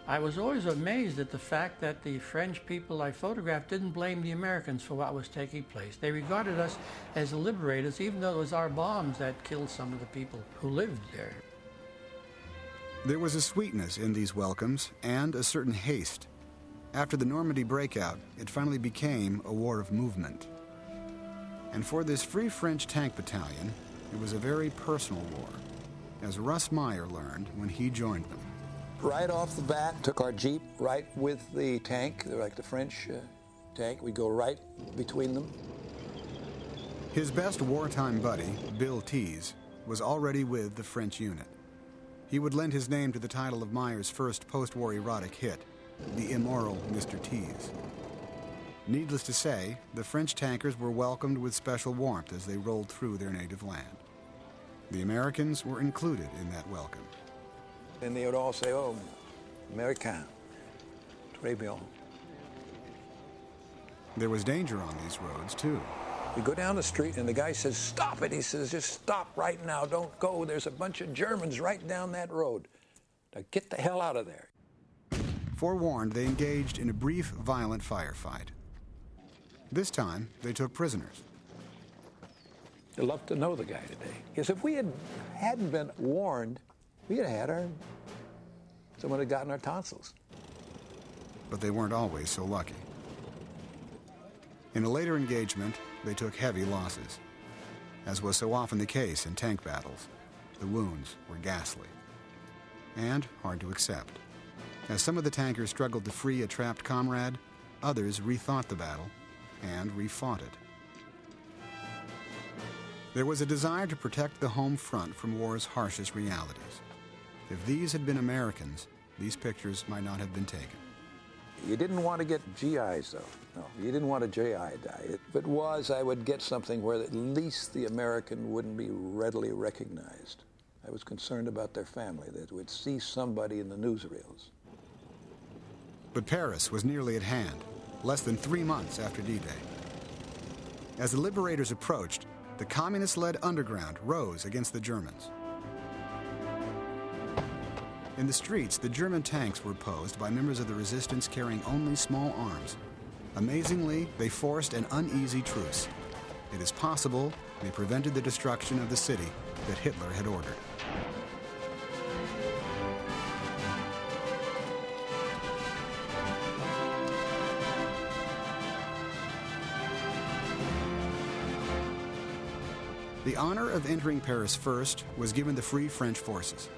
I was always amazed at the fact that the French people I photographed didn't blame the Americans for what was taking place. They regarded us as the liberators, even though it was our bombs that killed some of the people who lived there. There was a sweetness in these welcomes and a certain haste. After the Normandy breakout, it finally became a war of movement. And for this Free French Tank Battalion, it was a very personal war, as Russ Meyer learned when he joined them. Right off the bat, took our Jeep right with the tank, like the French tank. We go right between them. His best wartime buddy, Bill Tease, was already with the French unit. He would lend his name to the title of Meyer's first post-war erotic hit, The Immoral Mr. Tease. Needless to say, the French tankers were welcomed with special warmth as they rolled through their native land. The Americans were included in that welcome. And they would all say, oh, Americain, très bien. There was danger on these roads, too. We go down the street, and the guy says, stop it. He says, just stop right now. Don't go. There's a bunch of Germans right down that road. Now get the hell out of there. Forewarned, they engaged in a brief, violent firefight. This time, they took prisoners. I'd love to know the guy today. Because if we hadn't been warned, we'd have had someone had gotten our tonsils. But they weren't always so lucky. In a later engagement, they took heavy losses. As was so often the case in tank battles, the wounds were ghastly and hard to accept. As some of the tankers struggled to free a trapped comrade, others rethought the battle and refought it. There was a desire to protect the home front from war's harshest realities. If these had been Americans, these pictures might not have been taken. You didn't want to get GIs, though. No, you didn't want a GI die. If it was, I would get something where at least the American wouldn't be readily recognized. I was concerned about their family, that would see somebody in the newsreels. But Paris was nearly at hand, less than 3 months after D-Day. As the liberators approached, the communist-led underground rose against the Germans. In the streets, the German tanks were opposed by members of the resistance carrying only small arms. Amazingly, they forced an uneasy truce. It is possible they prevented the destruction of the city that Hitler had ordered. The honor of entering Paris first was given the Free French forces.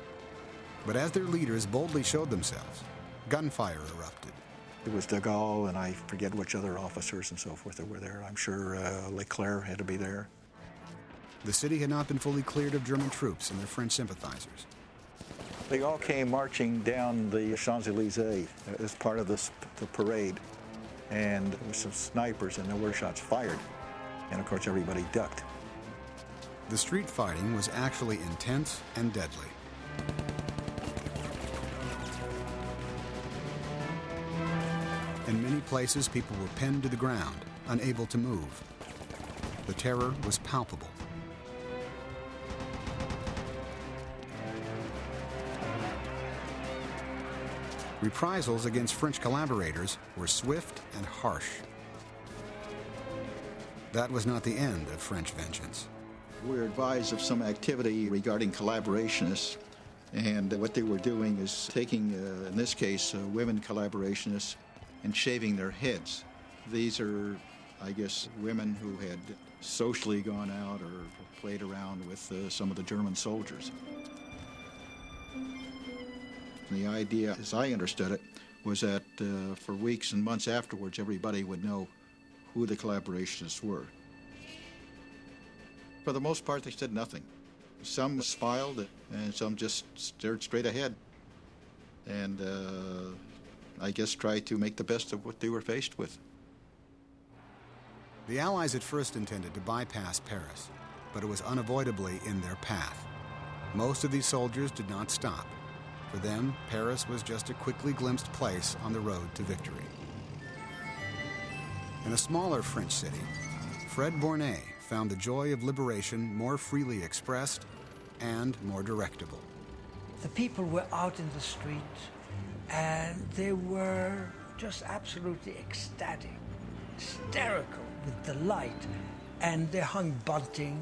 But as their leaders boldly showed themselves, gunfire erupted. It was de Gaulle, and I forget which other officers and so forth that were there. I'm sure Leclerc had to be there. The city had not been fully cleared of German troops and their French sympathizers. They all came marching down the Champs-Élysées as part of the parade, and there were some snipers, and there were shots fired. And, of course, everybody ducked. The street fighting was actually intense and deadly. In many places, people were pinned to the ground, unable to move. The terror was palpable. Reprisals against French collaborators were swift and harsh. That was not the end of French vengeance. We were advised of some activity regarding collaborationists, and what they were doing is taking, in this case, women collaborationists and shaving their heads. These are, I guess, women who had socially gone out or played around with some of the German soldiers. And the idea, as I understood it, was that for weeks and months afterwards, everybody would know who the collaborationists were. For the most part, they said nothing. Some smiled, and some just stared straight ahead. And I guess tried to make the best of what they were faced with. The Allies at first intended to bypass Paris, but it was unavoidably in their path. Most of these soldiers did not stop. For them, Paris was just a quickly glimpsed place on the road to victory. In a smaller French city, Fred Bournay found the joy of liberation more freely expressed and more directable. The people were out in the street, and they were just absolutely ecstatic, hysterical with delight. And they hung bunting,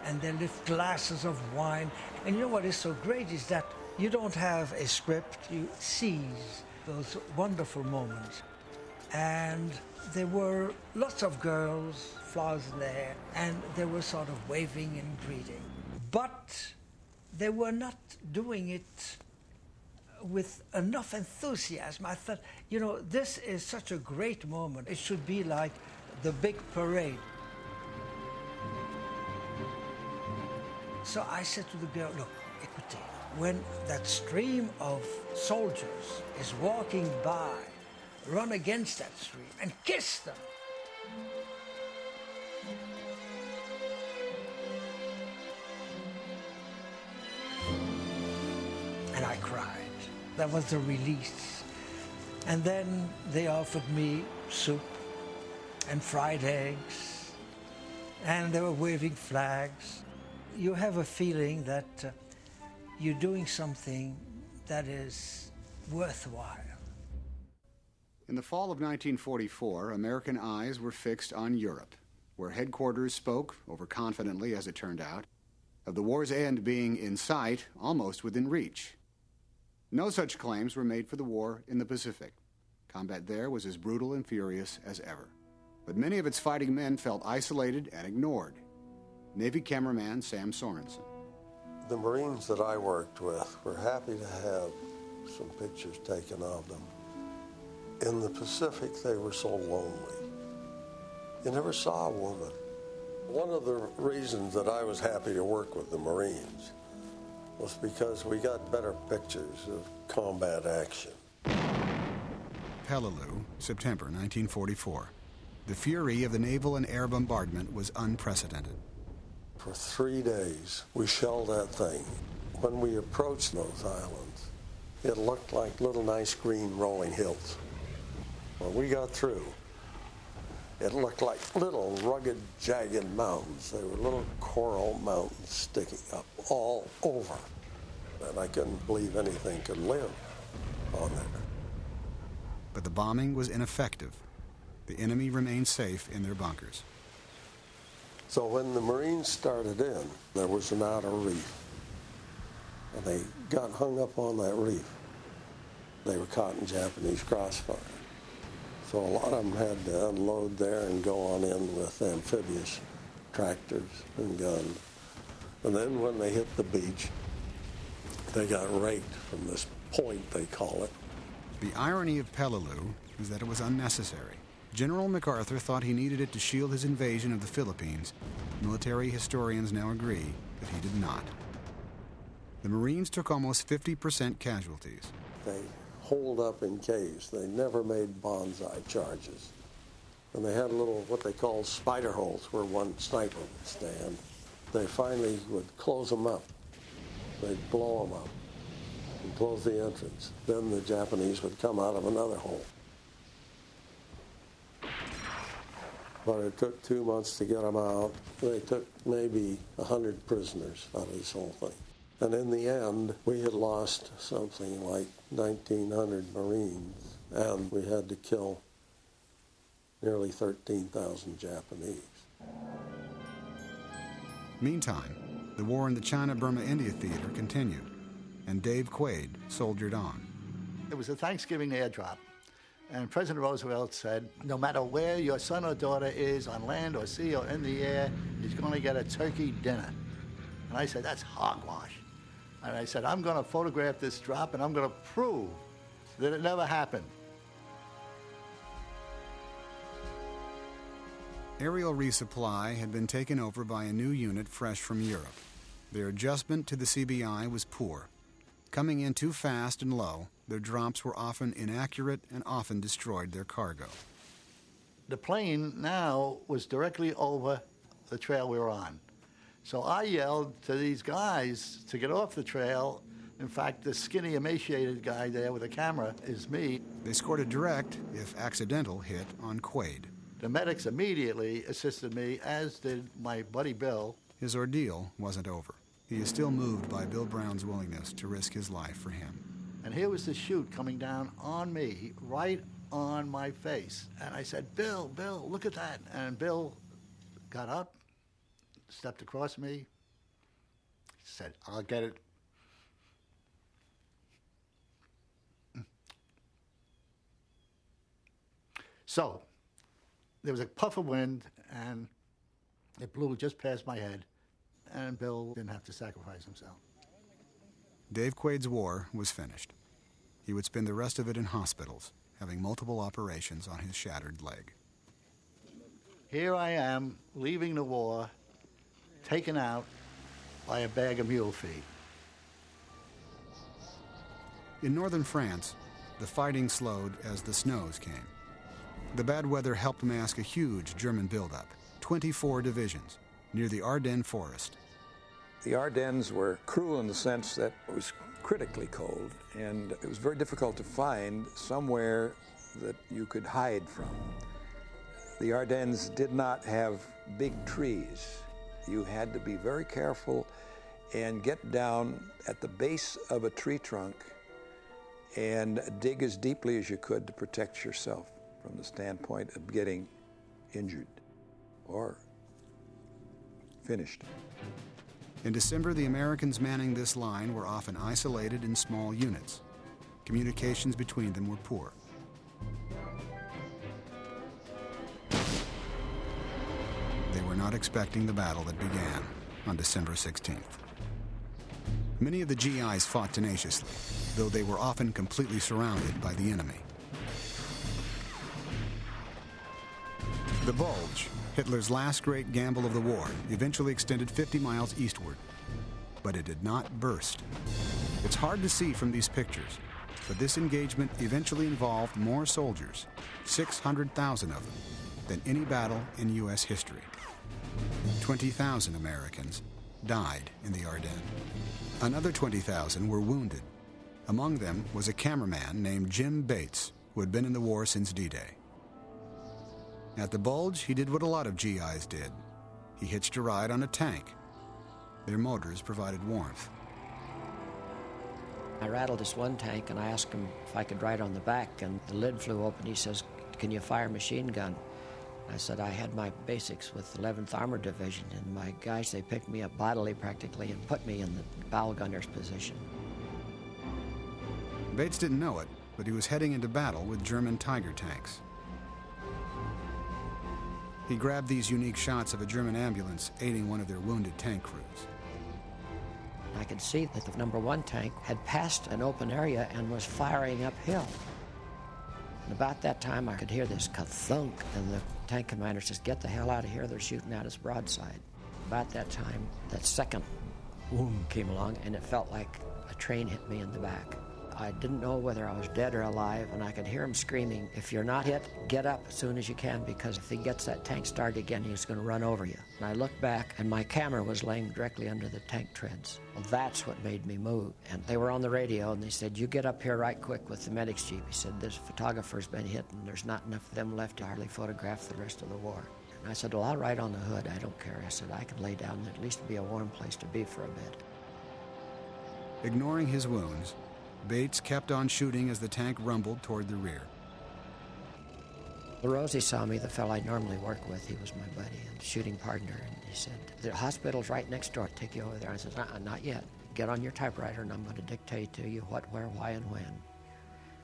and they lift glasses of wine. And you know what is so great is that you don't have a script, you seize those wonderful moments. And there were lots of girls, flowers in their hair, and they were sort of waving and greeting. But they were not doing it with enough enthusiasm. I thought, you know, this is such a great moment. It should be like the big parade. So I said to the girl, look, écoutez, when that stream of soldiers is walking by, run against that stream and kiss them. And I cried. That was the release. And then they offered me soup and fried eggs, and they were waving flags. You have a feeling that you're doing something that is worthwhile. In the fall of 1944, American eyes were fixed on Europe, where headquarters spoke, overconfidently as it turned out, of the war's end being in sight, almost within reach. No such claims were made for the war in the Pacific. Combat there was as brutal and furious as ever. But many of its fighting men felt isolated and ignored. Navy cameraman Sam Sorensen. The Marines that I worked with were happy to have some pictures taken of them. In the Pacific, they were so lonely. You never saw a woman. One of the reasons that I was happy to work with the Marines was because we got better pictures of combat action. Peleliu, September 1944. The fury of the naval and air bombardment was unprecedented. For 3 days, we shelled that thing. When we approached those islands, it looked like little nice green rolling hills. When we got through, it looked like little rugged, jagged mountains. They were little coral mountains sticking up all over. And I couldn't believe anything could live on there. But the bombing was ineffective. The enemy remained safe in their bunkers. So when the Marines started in, there was an outer reef. And they got hung up on that reef. They were caught in Japanese crossfire. So a lot of them had to unload there and go on in with amphibious tractors and guns. And then when they hit the beach, they got raked from this point, they call it. The irony of Peleliu is that it was unnecessary. General MacArthur thought he needed it to shield his invasion of the Philippines. Military historians now agree that he did not. The Marines took almost 50% casualties. They holed up in caves. They never made bonsai charges. And they had little, what they called spider holes, where one sniper would stand. They finally would close them up. they'd blow them up and close the entrance. Then the Japanese would come out of another hole. But it took 2 months to get them out. They took maybe 100 prisoners out of this whole thing. And in the end, we had lost something like 1,900 Marines, and we had to kill nearly 13,000 Japanese. Meantime, the war in the China-Burma-India theater continued, and Dave Quaid soldiered on. It was a Thanksgiving airdrop, and President Roosevelt said, no matter where your son or daughter is, on land or sea or in the air, he's going to get a turkey dinner. And I said, that's hogwash. And I said, I'm going to photograph this drop, and I'm going to prove that it never happened. Aerial resupply had been taken over by a new unit fresh from Europe. Their adjustment to the CBI was poor. Coming in too fast and low, their drops were often inaccurate and often destroyed their cargo. The plane now was directly over the trail we were on. So I yelled to these guys to get off the trail. In fact, the skinny, emaciated guy there with a camera is me. They scored a direct, if accidental, hit on Quaid. The medics immediately assisted me, as did my buddy Bill. His ordeal wasn't over. He is still moved by Bill Brown's willingness to risk his life for him. And here was the chute coming down on me, right on my face. And I said, Bill, look at that. And Bill got up, stepped across me, said, I'll get it. So, there was a puff of wind, and it blew just past my head, and Bill didn't have to sacrifice himself. Dave Quaid's war was finished. He would spend the rest of it in hospitals, having multiple operations on his shattered leg. Here I am, leaving the war, taken out by a bag of mule feed. In northern France, the fighting slowed as the snows came. The bad weather helped mask a huge German buildup, 24 divisions, near the Ardennes forest. The Ardennes were cruel in the sense that it was critically cold, and it was very difficult to find somewhere that you could hide from. The Ardennes did not have big trees. You had to be very careful and get down at the base of a tree trunk and dig as deeply as you could to protect yourself from the standpoint of getting injured or finished. In December, the Americans manning this line were often isolated in small units. Communications between them were poor. They were not expecting the battle that began on December 16th. Many of the GIs fought tenaciously, though they were often completely surrounded by the enemy. The Bulge, Hitler's last great gamble of the war, eventually extended 50 miles eastward. But it did not burst. It's hard to see from these pictures, but this engagement eventually involved more soldiers, 600,000 of them, than any battle in U.S. history. 20,000 Americans died in the Ardennes. Another 20,000 were wounded. Among them was a cameraman named Jim Bates, who had been in the war since D-Day. At the Bulge, he did what a lot of GIs did. He hitched a ride on a tank. Their motors provided warmth. I rattled this one tank, and I asked him if I could ride on the back, and the lid flew open. He says, can you fire a machine gun? I said, I had my basics with 11th Armored Division, and my guys, they picked me up bodily practically and put me in the bow gunner's position. Bates didn't know it, but he was heading into battle with German Tiger tanks. He grabbed these unique shots of a German ambulance aiding one of their wounded tank crews. I could see that the number 1 tank had passed an open area and was firing uphill. And about that time, I could hear this ka-thunk, and the tank commander says, get the hell out of here, they're shooting at us broadside. About that time, that second boom came along, and it felt like a train hit me in the back. I didn't know whether I was dead or alive, and I could hear him screaming, if you're not hit, get up as soon as you can, because if he gets that tank started again, he's going to run over you. And I looked back, and my camera was laying directly under the tank treads. Well, that's what made me move. And they were on the radio, and they said, you get up here right quick with the medic's jeep. He said, this photographer's been hit, and there's not enough of them left to hardly photograph the rest of the war. And I said, well, I'll ride on the hood. I don't care. I said, I can lay down and at least be a warm place to be for a bit. Ignoring his wounds, Bates kept on shooting as the tank rumbled toward the rear. Rosie saw me, the fellow I normally work with. He was my buddy and shooting partner. And he said, the hospital's right next door. I'll take you over there. I said, not yet. Get on your typewriter and I'm going to dictate to you what, where, why, and when.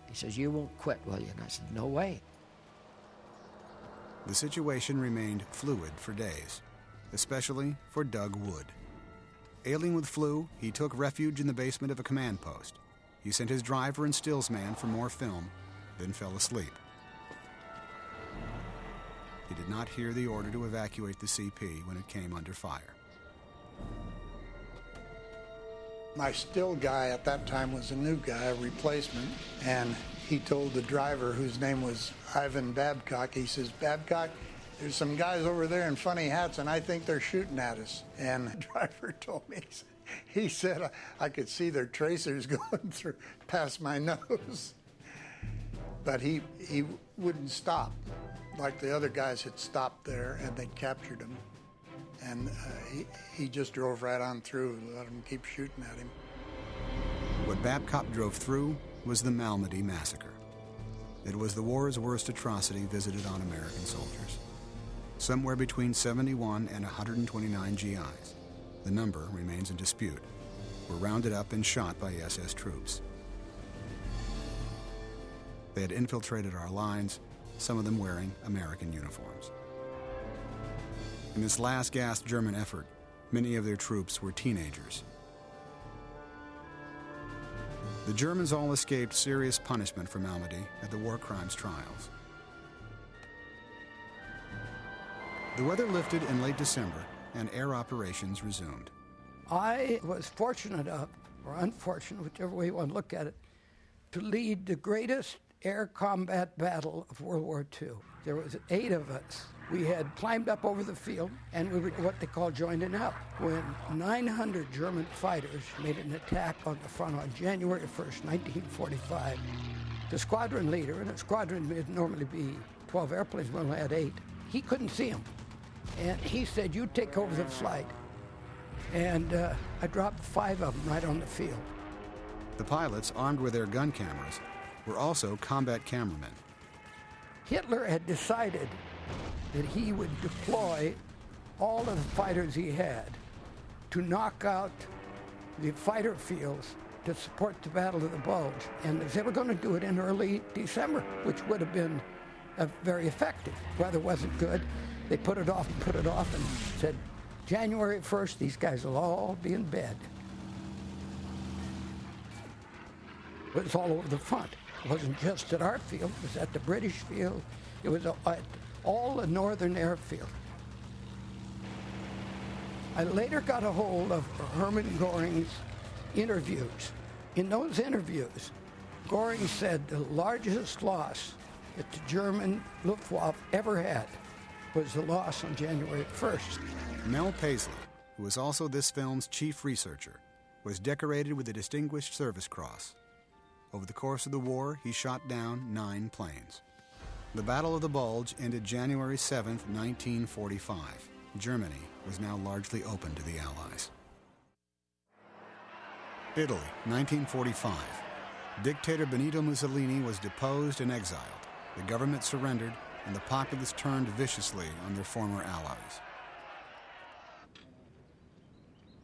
He says, you won't quit, will you? And I said, no way. The situation remained fluid for days, especially for Doug Wood. Ailing with flu, he took refuge in the basement of a command post. He sent his driver and stills man for more film, then fell asleep. He did not hear the order to evacuate the CP when it came under fire. My still guy at that time was a new guy, a replacement, and he told the driver, whose name was Ivan Babcock, he says, Babcock, there's some guys over there in funny hats, and I think they're shooting at us. And the driver told me, he said, I could see their tracers going through past my nose. But he wouldn't stop, like the other guys had stopped there, and they captured him. And he just drove right on through and let them keep shooting at him. What Babcock drove through was the Malmedy Massacre. It was the war's worst atrocity visited on American soldiers. Somewhere between 71 and 129 GIs, the number remains in dispute, were rounded up and shot by SS troops. They had infiltrated our lines, some of them wearing American uniforms. In this last-gasp German effort, many of their troops were teenagers. The Germans all escaped serious punishment for Malmedy at the war crimes trials. The weather lifted in late December, and air operations resumed. I was fortunate enough, or unfortunate, whichever way you want to look at it, to lead the greatest air combat battle of World War II. There was 8 of us. We had climbed up over the field, and we were what they call joining up. When 900 German fighters made an attack on the front on January 1st, 1945, the squadron leader, and a squadron would normally be 12 airplanes, we only had 8, he couldn't see them. And he said, you take over the flight. And I dropped 5 of them right on the field. The pilots, armed with their gun cameras, were also combat cameramen. Hitler had decided that he would deploy all of the fighters he had to knock out the fighter fields to support the Battle of the Bulge. And they were going to do it in early December, which would have been very effective. Weather wasn't good. They put it off and said, January 1st, these guys will all be in bed. It was all over the front. It wasn't just at our field. It was at the British field. It was at all the northern airfield. I later got a hold of Hermann Göring's interviews. In those interviews, Göring said the largest loss that the German Luftwaffe ever had was the loss on January 1st. Mel Paisley, who was also this film's chief researcher, was decorated with the Distinguished Service Cross. Over the course of the war, he shot down 9 planes. The Battle of the Bulge ended January 7, 1945. Germany was now largely open to the Allies. Italy, 1945. Dictator Benito Mussolini was deposed and exiled. The government surrendered, and the populace turned viciously on their former allies.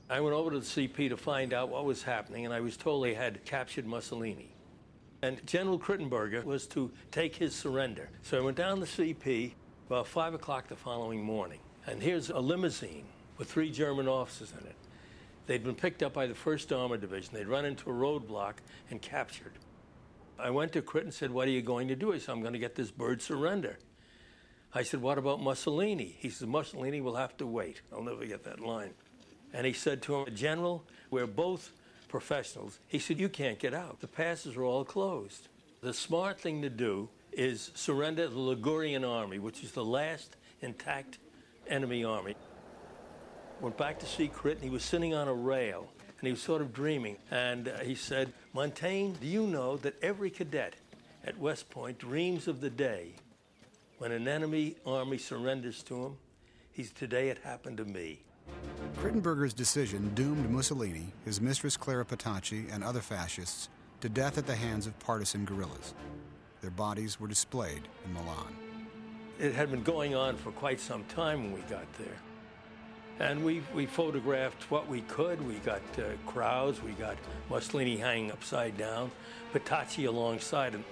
I went over to the CP to find out what was happening, and I was told they had captured Mussolini. And General Krittenberger was to take his surrender. So I went down the CP about 5 o'clock the following morning. And here's a limousine with 3 German officers in it. They'd been picked up by the 1st Armored Division. They'd run into a roadblock and captured. I went to Crit and said, what are you going to do? He said, I'm going to get this bird surrender. I said, what about Mussolini? He said, Mussolini will have to wait. I'll never get that line. And he said to him, General, we're both professionals. He said, you can't get out. The passes are all closed. The smart thing to do is surrender the Ligurian army, which is the last intact enemy army. Went back to Secret, and he was sitting on a rail, and he was sort of dreaming. And he said, Montaigne, do you know that every cadet at West Point dreams of the day when an enemy army surrenders to him? Today it happened to me. Crittenberger's decision doomed Mussolini, his mistress Clara Petacci, and other fascists to death at the hands of partisan guerrillas. Their bodies were displayed in Milan. It had been going on for quite some time when we got there. And we photographed what we could. We got crowds. We got Mussolini hanging upside down, Petacci alongside him.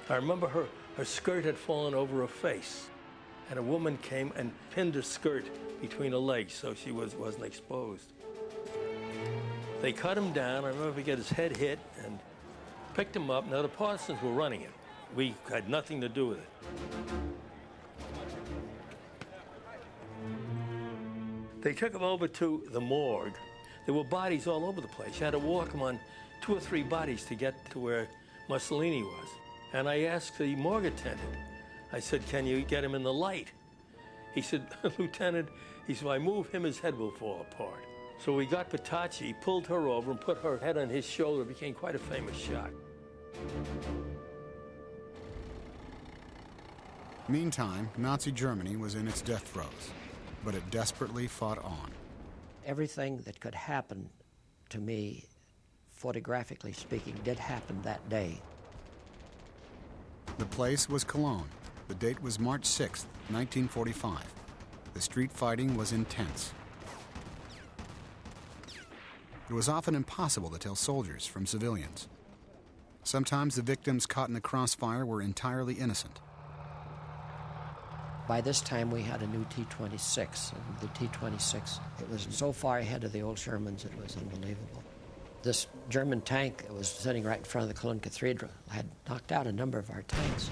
I remember her skirt had fallen over her face, and a woman came and pinned her skirt between her legs so she wasn't exposed. They cut him down. I remember he got his head hit and picked him up. Now, the partisans were running it. We had nothing to do with it. They took him over to the morgue. There were bodies all over the place. You had to walk him on 2 or 3 bodies to get to where Mussolini was. And I asked the morgue attendant, I said, can you get him in the light? He said, Lieutenant, he said, if I move him, his head will fall apart. So we got Petacci, pulled her over, and put her head on his shoulder. It became quite a famous shot. Meantime, Nazi Germany was in its death throes, but it desperately fought on. Everything that could happen to me, photographically speaking, did happen that day. The place was Cologne. The date was March 6th, 1945. The street fighting was intense. It was often impossible to tell soldiers from civilians. Sometimes the victims caught in the crossfire were entirely innocent. By this time, we had a new T-26, and the T-26, it was so far ahead of the old Shermans, it was unbelievable. This German tank that was sitting right in front of the Cologne Cathedral had knocked out a number of our tanks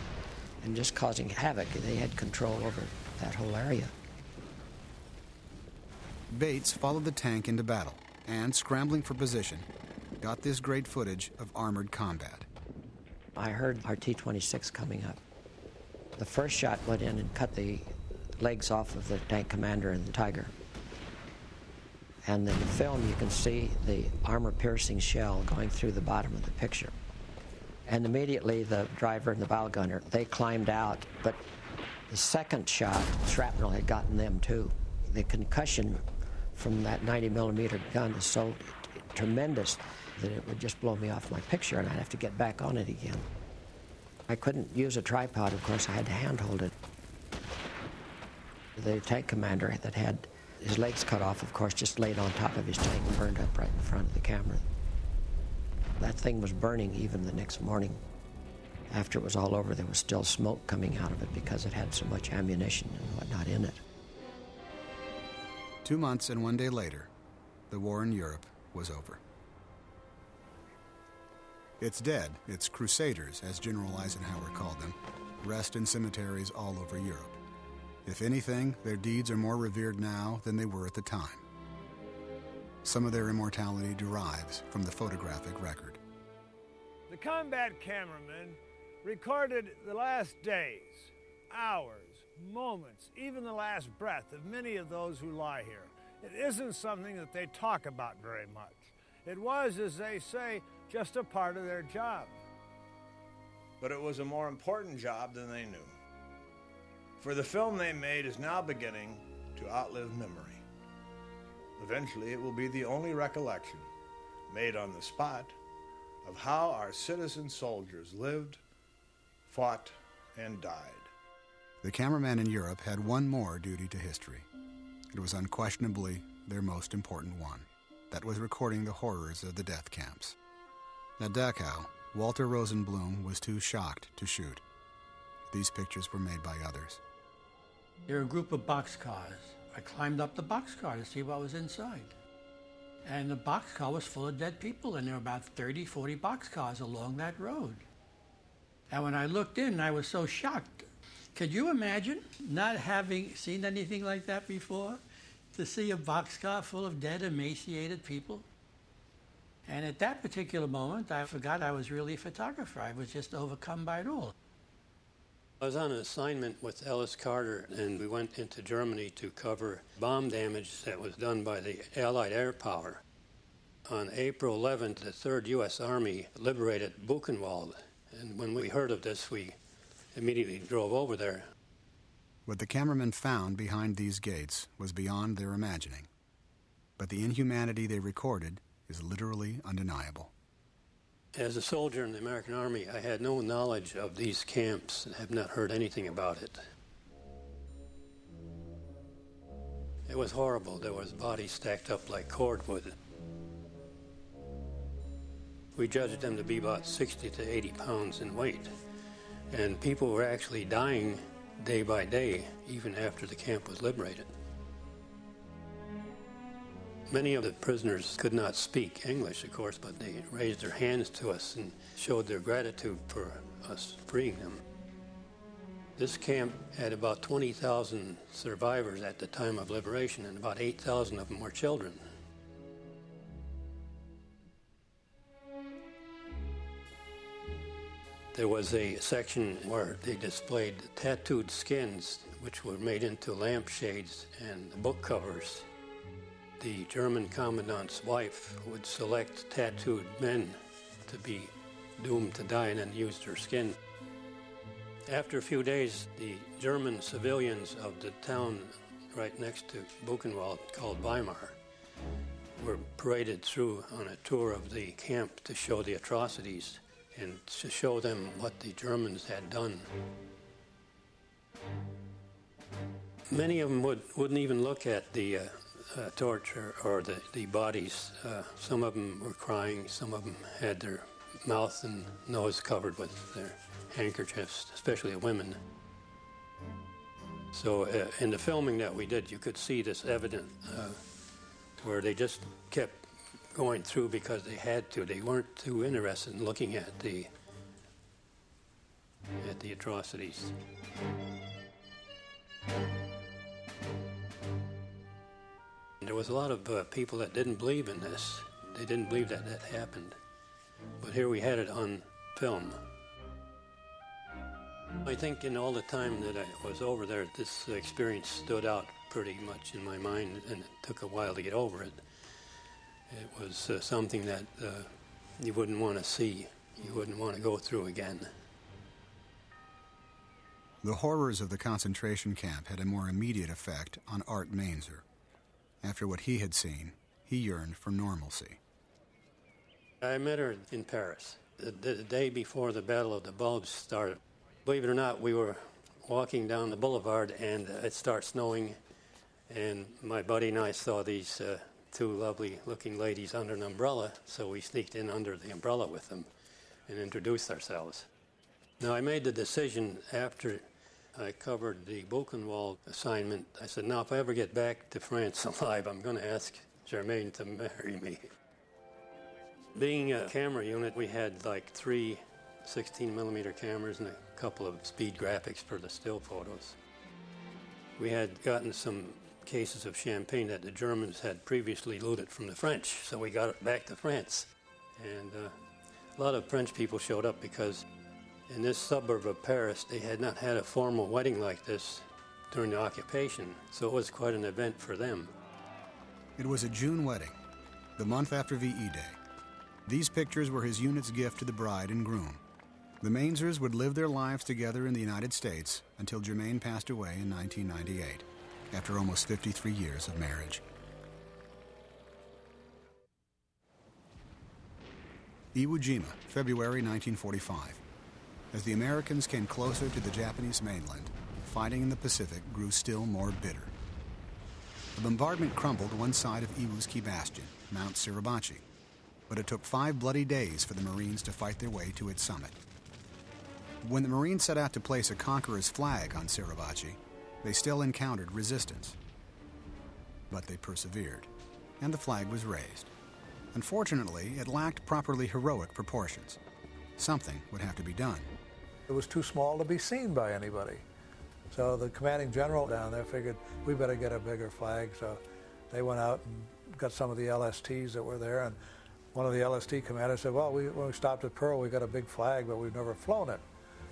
and just causing havoc. They had control over that whole area. Bates followed the tank into battle and, scrambling for position, got this great footage of armored combat. I heard our T-26 coming up. The first shot went in and cut the legs off of the tank commander and the Tiger. And in the film, you can see the armor-piercing shell going through the bottom of the picture. And immediately, the driver and the bow gunner, they climbed out, but the second shot, shrapnel had gotten them too. The concussion from that 90-millimeter gun is so tremendous that it would just blow me off my picture, and I'd have to get back on it again. I couldn't use a tripod, of course. I had to handhold it. The tank commander that had his legs cut off, of course, just laid on top of his tank and burned up right in front of the camera. That thing was burning even the next morning. After it was all over, there was still smoke coming out of it because it had so much ammunition and whatnot in it. 2 months and 1 day later, the war in Europe was over. Its dead, its crusaders, as General Eisenhower called them, rest in cemeteries all over Europe. If anything, their deeds are more revered now than they were at the time. Some of their immortality derives from the photographic record. The combat cameramen recorded the last days, hours, moments, even the last breath of many of those who lie here. It isn't something that they talk about very much. It was, as they say, just a part of their job. But it was a more important job than they knew. For the film they made is now beginning to outlive memory. Eventually, it will be the only recollection, made on the spot, of how our citizen soldiers lived, fought, and died. The cameraman in Europe had one more duty to history. It was unquestionably their most important one. That was recording the horrors of the death camps. At Dachau, Walter Rosenblum was too shocked to shoot. These pictures were made by others. There were a group of boxcars. I climbed up the boxcar to see what was inside. And the boxcar was full of dead people, and there were about 30, 40 boxcars along that road. And when I looked in, I was so shocked. Could you imagine not having seen anything like that before? To see a boxcar full of dead, emaciated people? And at that particular moment, I forgot I was really a photographer. I was just overcome by it all. I was on an assignment with Ellis Carter, and we went into Germany to cover bomb damage that was done by the Allied air power. On April 11th, the 3rd U.S. Army liberated Buchenwald, and when we heard of this, we immediately drove over there. What the cameramen found behind these gates was beyond their imagining, but the inhumanity they recorded is literally undeniable. As a soldier in the American Army, I had no knowledge of these camps and have not heard anything about it. It was horrible. There was bodies stacked up like cordwood. We judged them to be about 60 to 80 pounds in weight, and people were actually dying day by day, even after the camp was liberated. Many of the prisoners could not speak English, of course, but they raised their hands to us and showed their gratitude for us freeing them. This camp had about 20,000 survivors at the time of liberation, and about 8,000 of them were children. There was a section where they displayed tattooed skins, which were made into lampshades and book covers. The German commandant's wife would select tattooed men to be doomed to die and then use their skin. After a few days, the German civilians of the town right next to Buchenwald, called Weimar, were paraded through on a tour of the camp to show the atrocities and to show them what the Germans had done. Many of them wouldn't even look at the torture or the bodies. Some of them were crying, some of them had their mouth and nose covered with their handkerchiefs, especially the women. So in the filming that we did, you could see this evident where they just kept going through because they had to. They weren't too interested in looking at the atrocities. There was a lot of people that didn't believe in this. They didn't believe that that happened. But here we had it on film. I think in all the time that I was over there, this experience stood out pretty much in my mind, and it took a while to get over it. It was something that you wouldn't want to see. You wouldn't want to go through again. The horrors of the concentration camp had a more immediate effect on Art Mainzer. After what he had seen, he yearned for normalcy. I met her in Paris, the day before the Battle of the Bulge started. Believe it or not, we were walking down the boulevard, and it started snowing, and my buddy and I saw these two lovely-looking ladies under an umbrella, so we sneaked in under the umbrella with them and introduced ourselves. Now, I made the decision after I covered the Buchenwald assignment. I said, now, if I ever get back to France alive, I'm going to ask Germaine to marry me. Being a camera unit, we had like 3 16mm cameras and a couple of speed graphics for the still photos. We had gotten some cases of champagne that the Germans had previously looted from the French, so we got it back to France. And a lot of French people showed up because in this suburb of Paris, they had not had a formal wedding like this during the occupation, so it was quite an event for them. It was a June wedding, the month after VE Day. These pictures were his unit's gift to the bride and groom. The Mainzers would live their lives together in the United States until Germaine passed away in 1998, after almost 53 years of marriage. Iwo Jima, February 1945. As the Americans came closer to the Japanese mainland, fighting in the Pacific grew still more bitter. The bombardment crumbled one side of Iwo's key bastion, Mount Suribachi, but it took 5 bloody days for the Marines to fight their way to its summit. When the Marines set out to place a conqueror's flag on Suribachi, they still encountered resistance. But they persevered, and the flag was raised. Unfortunately, it lacked properly heroic proportions. Something would have to be done. It was too small to be seen by anybody. So the commanding general down there figured, we better get a bigger flag. So they went out and got some of the LSTs that were there. And One of the LST commanders said, well, when we stopped at Pearl, we got a big flag, but we've never flown it.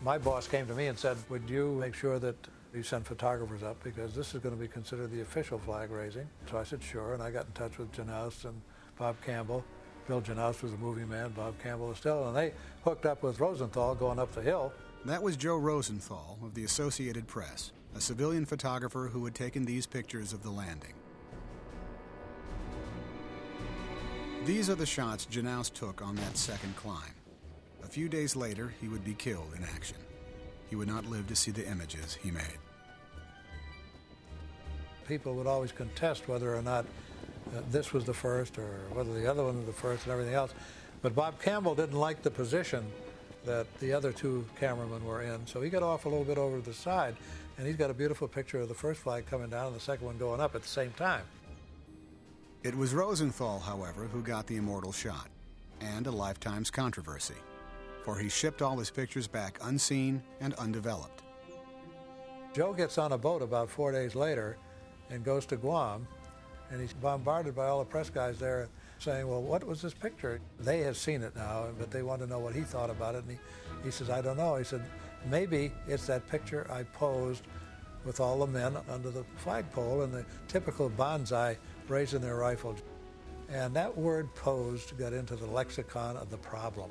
My boss came to me and said, would you make sure that you send photographers up, because this is going to be considered the official flag raising. So I said, sure, and I got in touch with Janoust and Bob Campbell. Bill Janoust was a movie man, Bob Campbell was still, and they hooked up with Rosenthal going up the hill. That was Joe Rosenthal of the Associated Press, a civilian photographer who had taken these pictures of the landing. These are the shots Janoust took on that second climb. A few days later, he would be killed in action. He would not live to see the images he made. People would always contest whether or not this was the first or whether the other one was the first and everything else. But Bob Campbell didn't like the position that the other two cameramen were in, so he got off a little bit over to the side, and he's got a beautiful picture of the first flag coming down and the second one going up at the same time. It was Rosenthal, however, who got the immortal shot, and a lifetime's controversy, for he shipped all his pictures back unseen and undeveloped. Joe gets on a boat about 4 days later and goes to Guam, and he's bombarded by all the press guys there saying, well, what was this picture? They have seen it now, but they want to know what he thought about it, and he says, I don't know. He said, maybe it's that picture I posed with all the men under the flagpole and the typical bonsai raising their rifle. And that word posed got into the lexicon of the problem.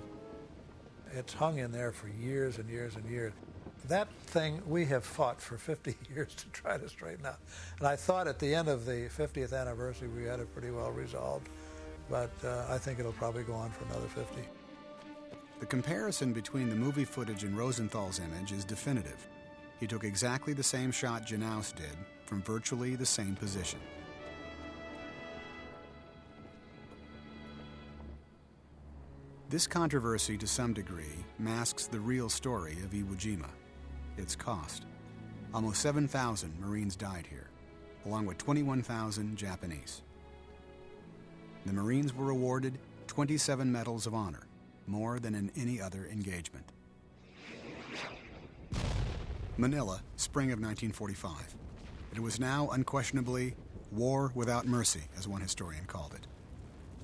It's hung in there for years and years and years. That thing we have fought for 50 years to try to straighten out. And I thought at the end of the 50th anniversary we had it pretty well resolved, but I think it'll probably go on for another 50. The comparison between the movie footage and Rosenthal's image is definitive. He took exactly the same shot Janoust did from virtually the same position. This controversy, to some degree, masks the real story of Iwo Jima, its cost. Almost 7,000 Marines died here, along with 21,000 Japanese. The Marines were awarded 27 Medals of Honor, more than in any other engagement. Manila, spring of 1945. It was now unquestionably war without mercy, as one historian called it.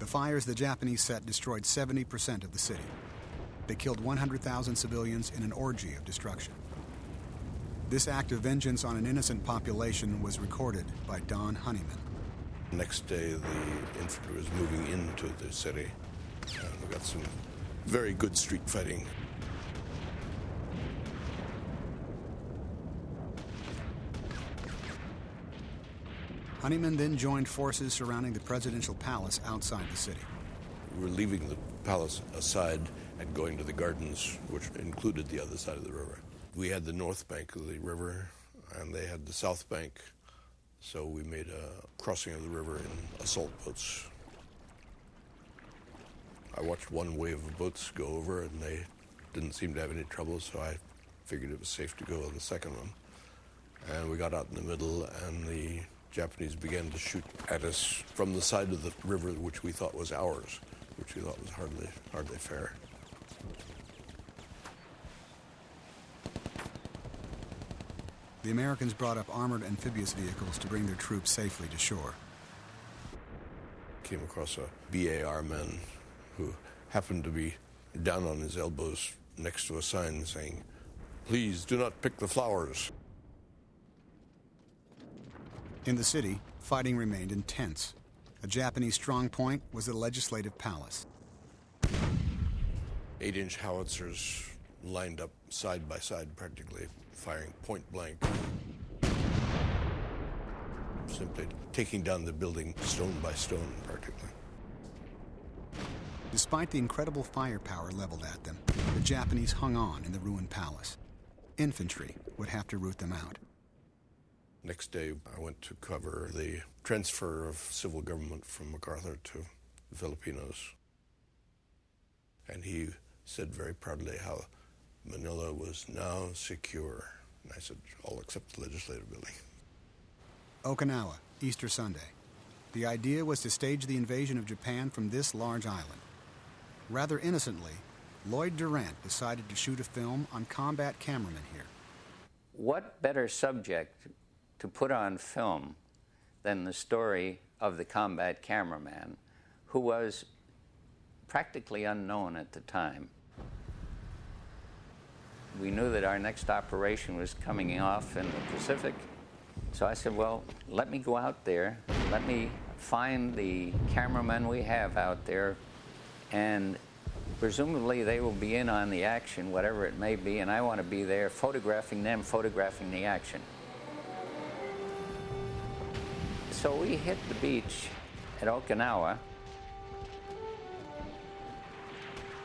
The fires the Japanese set destroyed 70% of the city. They killed 100,000 civilians in an orgy of destruction. This act of vengeance on an innocent population was recorded by Don Honeyman. Next day, the infantry was moving into the city. We got some very good street fighting. Honeyman then joined forces surrounding the presidential palace outside the city. We were leaving the palace aside and going to the gardens, which included the other side of the river. We had the north bank of the river, and they had the south bank, so we made a crossing of the river in assault boats. I watched one wave of boats go over, and they didn't seem to have any trouble, so I figured it was safe to go on the second one. And we got out in the middle, and the Japanese began to shoot at us from the side of the river which we thought was ours, which we thought was hardly fair. The Americans brought up armored amphibious vehicles to bring their troops safely to shore. Came across a BAR man who happened to be down on his elbows next to a sign saying, "Please do not pick the flowers." In the city, fighting remained intense. A Japanese strong point was the Legislative Palace. 8-inch howitzers lined up side by side practically, firing point blank. Simply taking down the building stone by stone practically. Despite the incredible firepower leveled at them, the Japanese hung on in the ruined palace. Infantry would have to root them out. Next day, I went to cover the transfer of civil government from MacArthur to the Filipinos. And he said very proudly how Manila was now secure. And I said, all except the legislative building. Okinawa, Easter Sunday. The idea was to stage the invasion of Japan from this large island. Rather innocently, Lloyd Durant decided to shoot a film on combat cameramen here. What better subject to put on film than the story of the combat cameraman, who was practically unknown at the time. We knew that our next operation was coming off in the Pacific. So I said, well, let me go out there. Let me find the cameramen we have out there, and presumably they will be in on the action, whatever it may be, and I want to be there photographing them, photographing the action. So we hit the beach at Okinawa.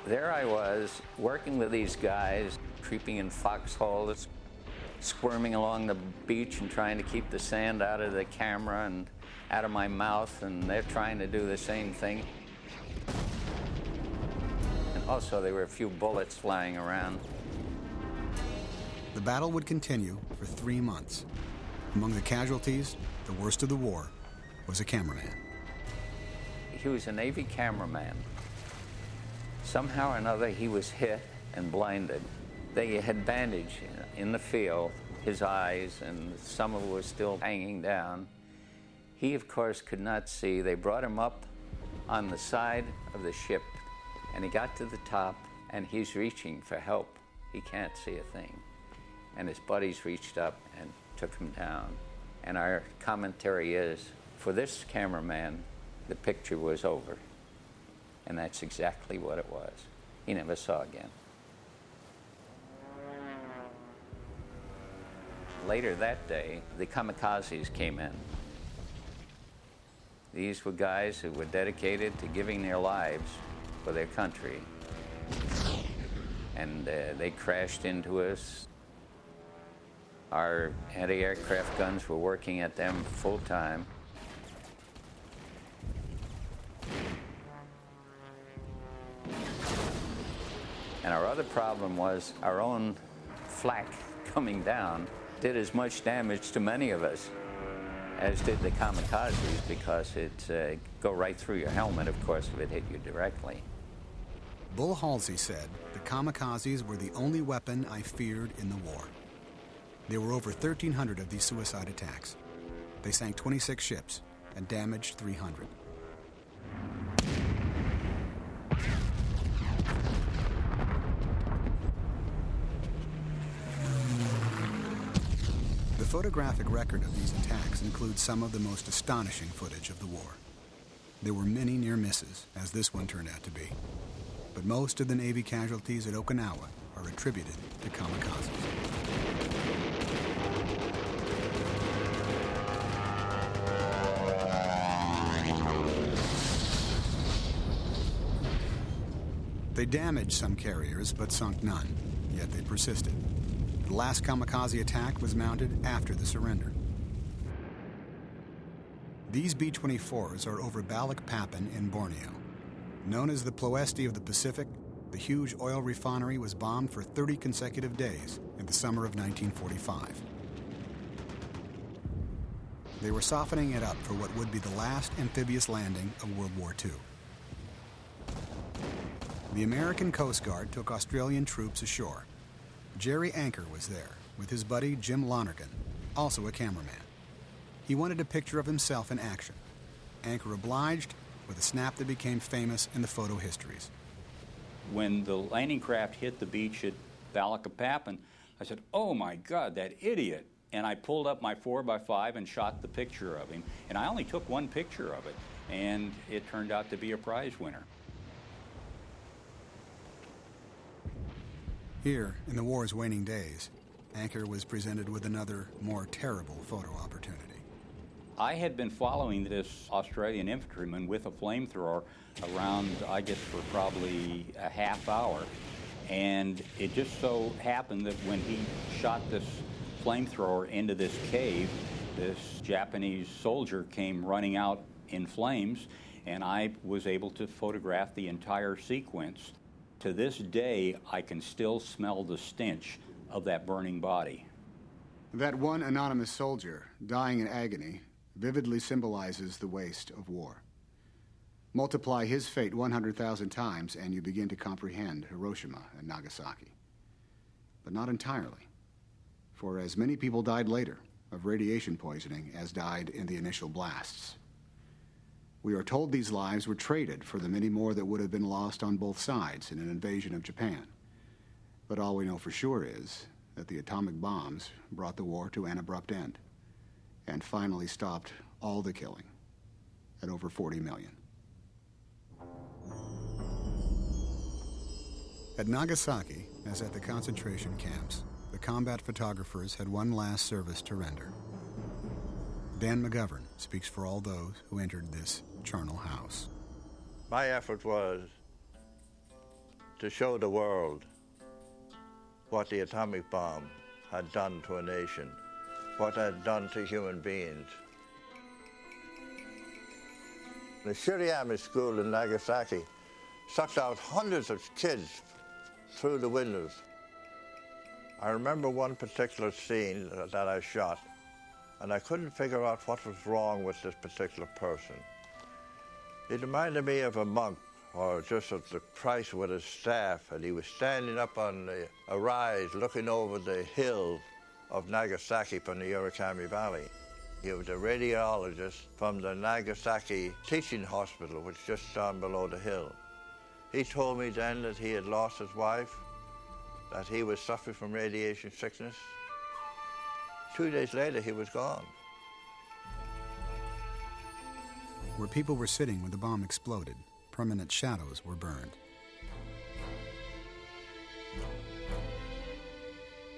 There I was, working with these guys, creeping in foxholes, squirming along the beach and trying to keep the sand out of the camera and out of my mouth, and they're trying to do the same thing. And also there were a few bullets flying around. The battle would continue for 3 months. Among the casualties, the worst of the war, was a cameraman. He was a Navy cameraman. Somehow or another he was hit and blinded. They had bandaged in the field his eyes, and some of it was still hanging down. He, of course, could not see. They brought him up on the side of the ship, and he got to the top, and he's reaching for help. He can't see a thing. And his buddies reached up and took him down. And our commentary is, for this cameraman, the picture was over. And that's exactly what it was. He never saw again. Later that day, the kamikazes came in. These were guys who were dedicated to giving their lives for their country. And they crashed into us. Our anti-aircraft guns were working at them full time. And our other problem was our own flak coming down did as much damage to many of us as did the kamikazes, because it go right through your helmet, of course, if it hit you directly. Bull Halsey said the kamikazes were the only weapon I feared in the war. There were over 1,300 of these suicide attacks. They sank 26 ships and damaged 300. The photographic record of these attacks includes some of the most astonishing footage of the war. There were many near misses, as this one turned out to be. But most of the Navy casualties at Okinawa are attributed to kamikazes. They damaged some carriers, but sunk none, yet they persisted. The last kamikaze attack was mounted after the surrender. These B-24s are over Balikpapan in Borneo. Known as the Ploesti of the Pacific, the huge oil refinery was bombed for 30 consecutive days in the summer of 1945. They were softening it up for what would be the last amphibious landing of World War II. The American Coast Guard took Australian troops ashore. Jerry Anker was there with his buddy Jim Lonergan, also a cameraman. He wanted a picture of himself in action. Anker obliged with a snap that became famous in the photo histories. When the landing craft hit the beach at Balikpapan, I said, "Oh my God, that idiot." And I pulled up my 4x5 and shot the picture of him. And I only took one picture of it, and it turned out to be a prize winner. Here, in the war's waning days, Anker was presented with another, more terrible photo opportunity. I had been following this Australian infantryman with a flamethrower around, I guess, for probably a half hour. And it just so happened that when he shot this flamethrower into this cave, this Japanese soldier came running out in flames, and I was able to photograph the entire sequence. To this day, I can still smell the stench of that burning body. That one anonymous soldier, dying in agony, vividly symbolizes the waste of war. Multiply his fate 100,000 times and you begin to comprehend Hiroshima and Nagasaki. But not entirely, for as many people died later of radiation poisoning as died in the initial blasts. We are told these lives were traded for the many more that would have been lost on both sides in an invasion of Japan. But all we know for sure is that the atomic bombs brought the war to an abrupt end and finally stopped all the killing at over 40 million. At Nagasaki, as at the concentration camps, the combat photographers had one last service to render. Dan McGovern speaks for all those who entered this charnel house. My effort was to show the world what the atomic bomb had done to a nation, what it had done to human beings. The Shirayama school in Nagasaki sucked out hundreds of kids through the windows. I remember one particular scene that I shot, and I couldn't figure out what was wrong with this particular person. It reminded me of a monk, or just of the Christ with his staff, and he was standing up on a rise looking over the hill of Nagasaki from the Urakami Valley. He was a radiologist from the Nagasaki teaching hospital, which is just down below the hill. He told me then that he had lost his wife, that he was suffering from radiation sickness. 2 days later, he was gone. Where people were sitting when the bomb exploded, permanent shadows were burned.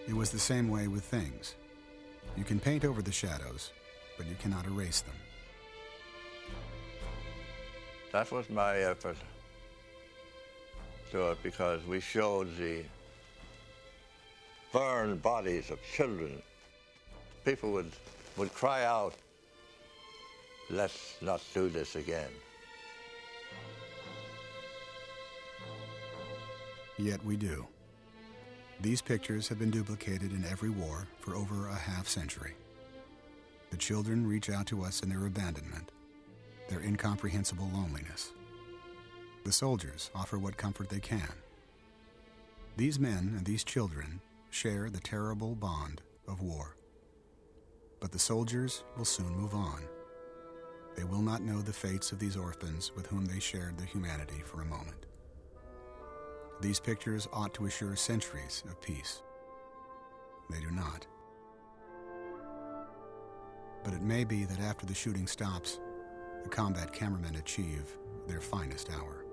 It was the same way with things. You can paint over the shadows, but you cannot erase them. That was my effort to it, because we showed the burned bodies of children. People would cry out, "Let's not do this again." Yet we do. These pictures have been duplicated in every war for over a half-century. The children reach out to us in their abandonment, their incomprehensible loneliness. The soldiers offer what comfort they can. These men and these children share the terrible bond of war. But the soldiers will soon move on. They will not know the fates of these orphans with whom they shared their humanity for a moment. These pictures ought to assure centuries of peace. They do not. But it may be that after the shooting stops, the combat cameramen achieve their finest hour.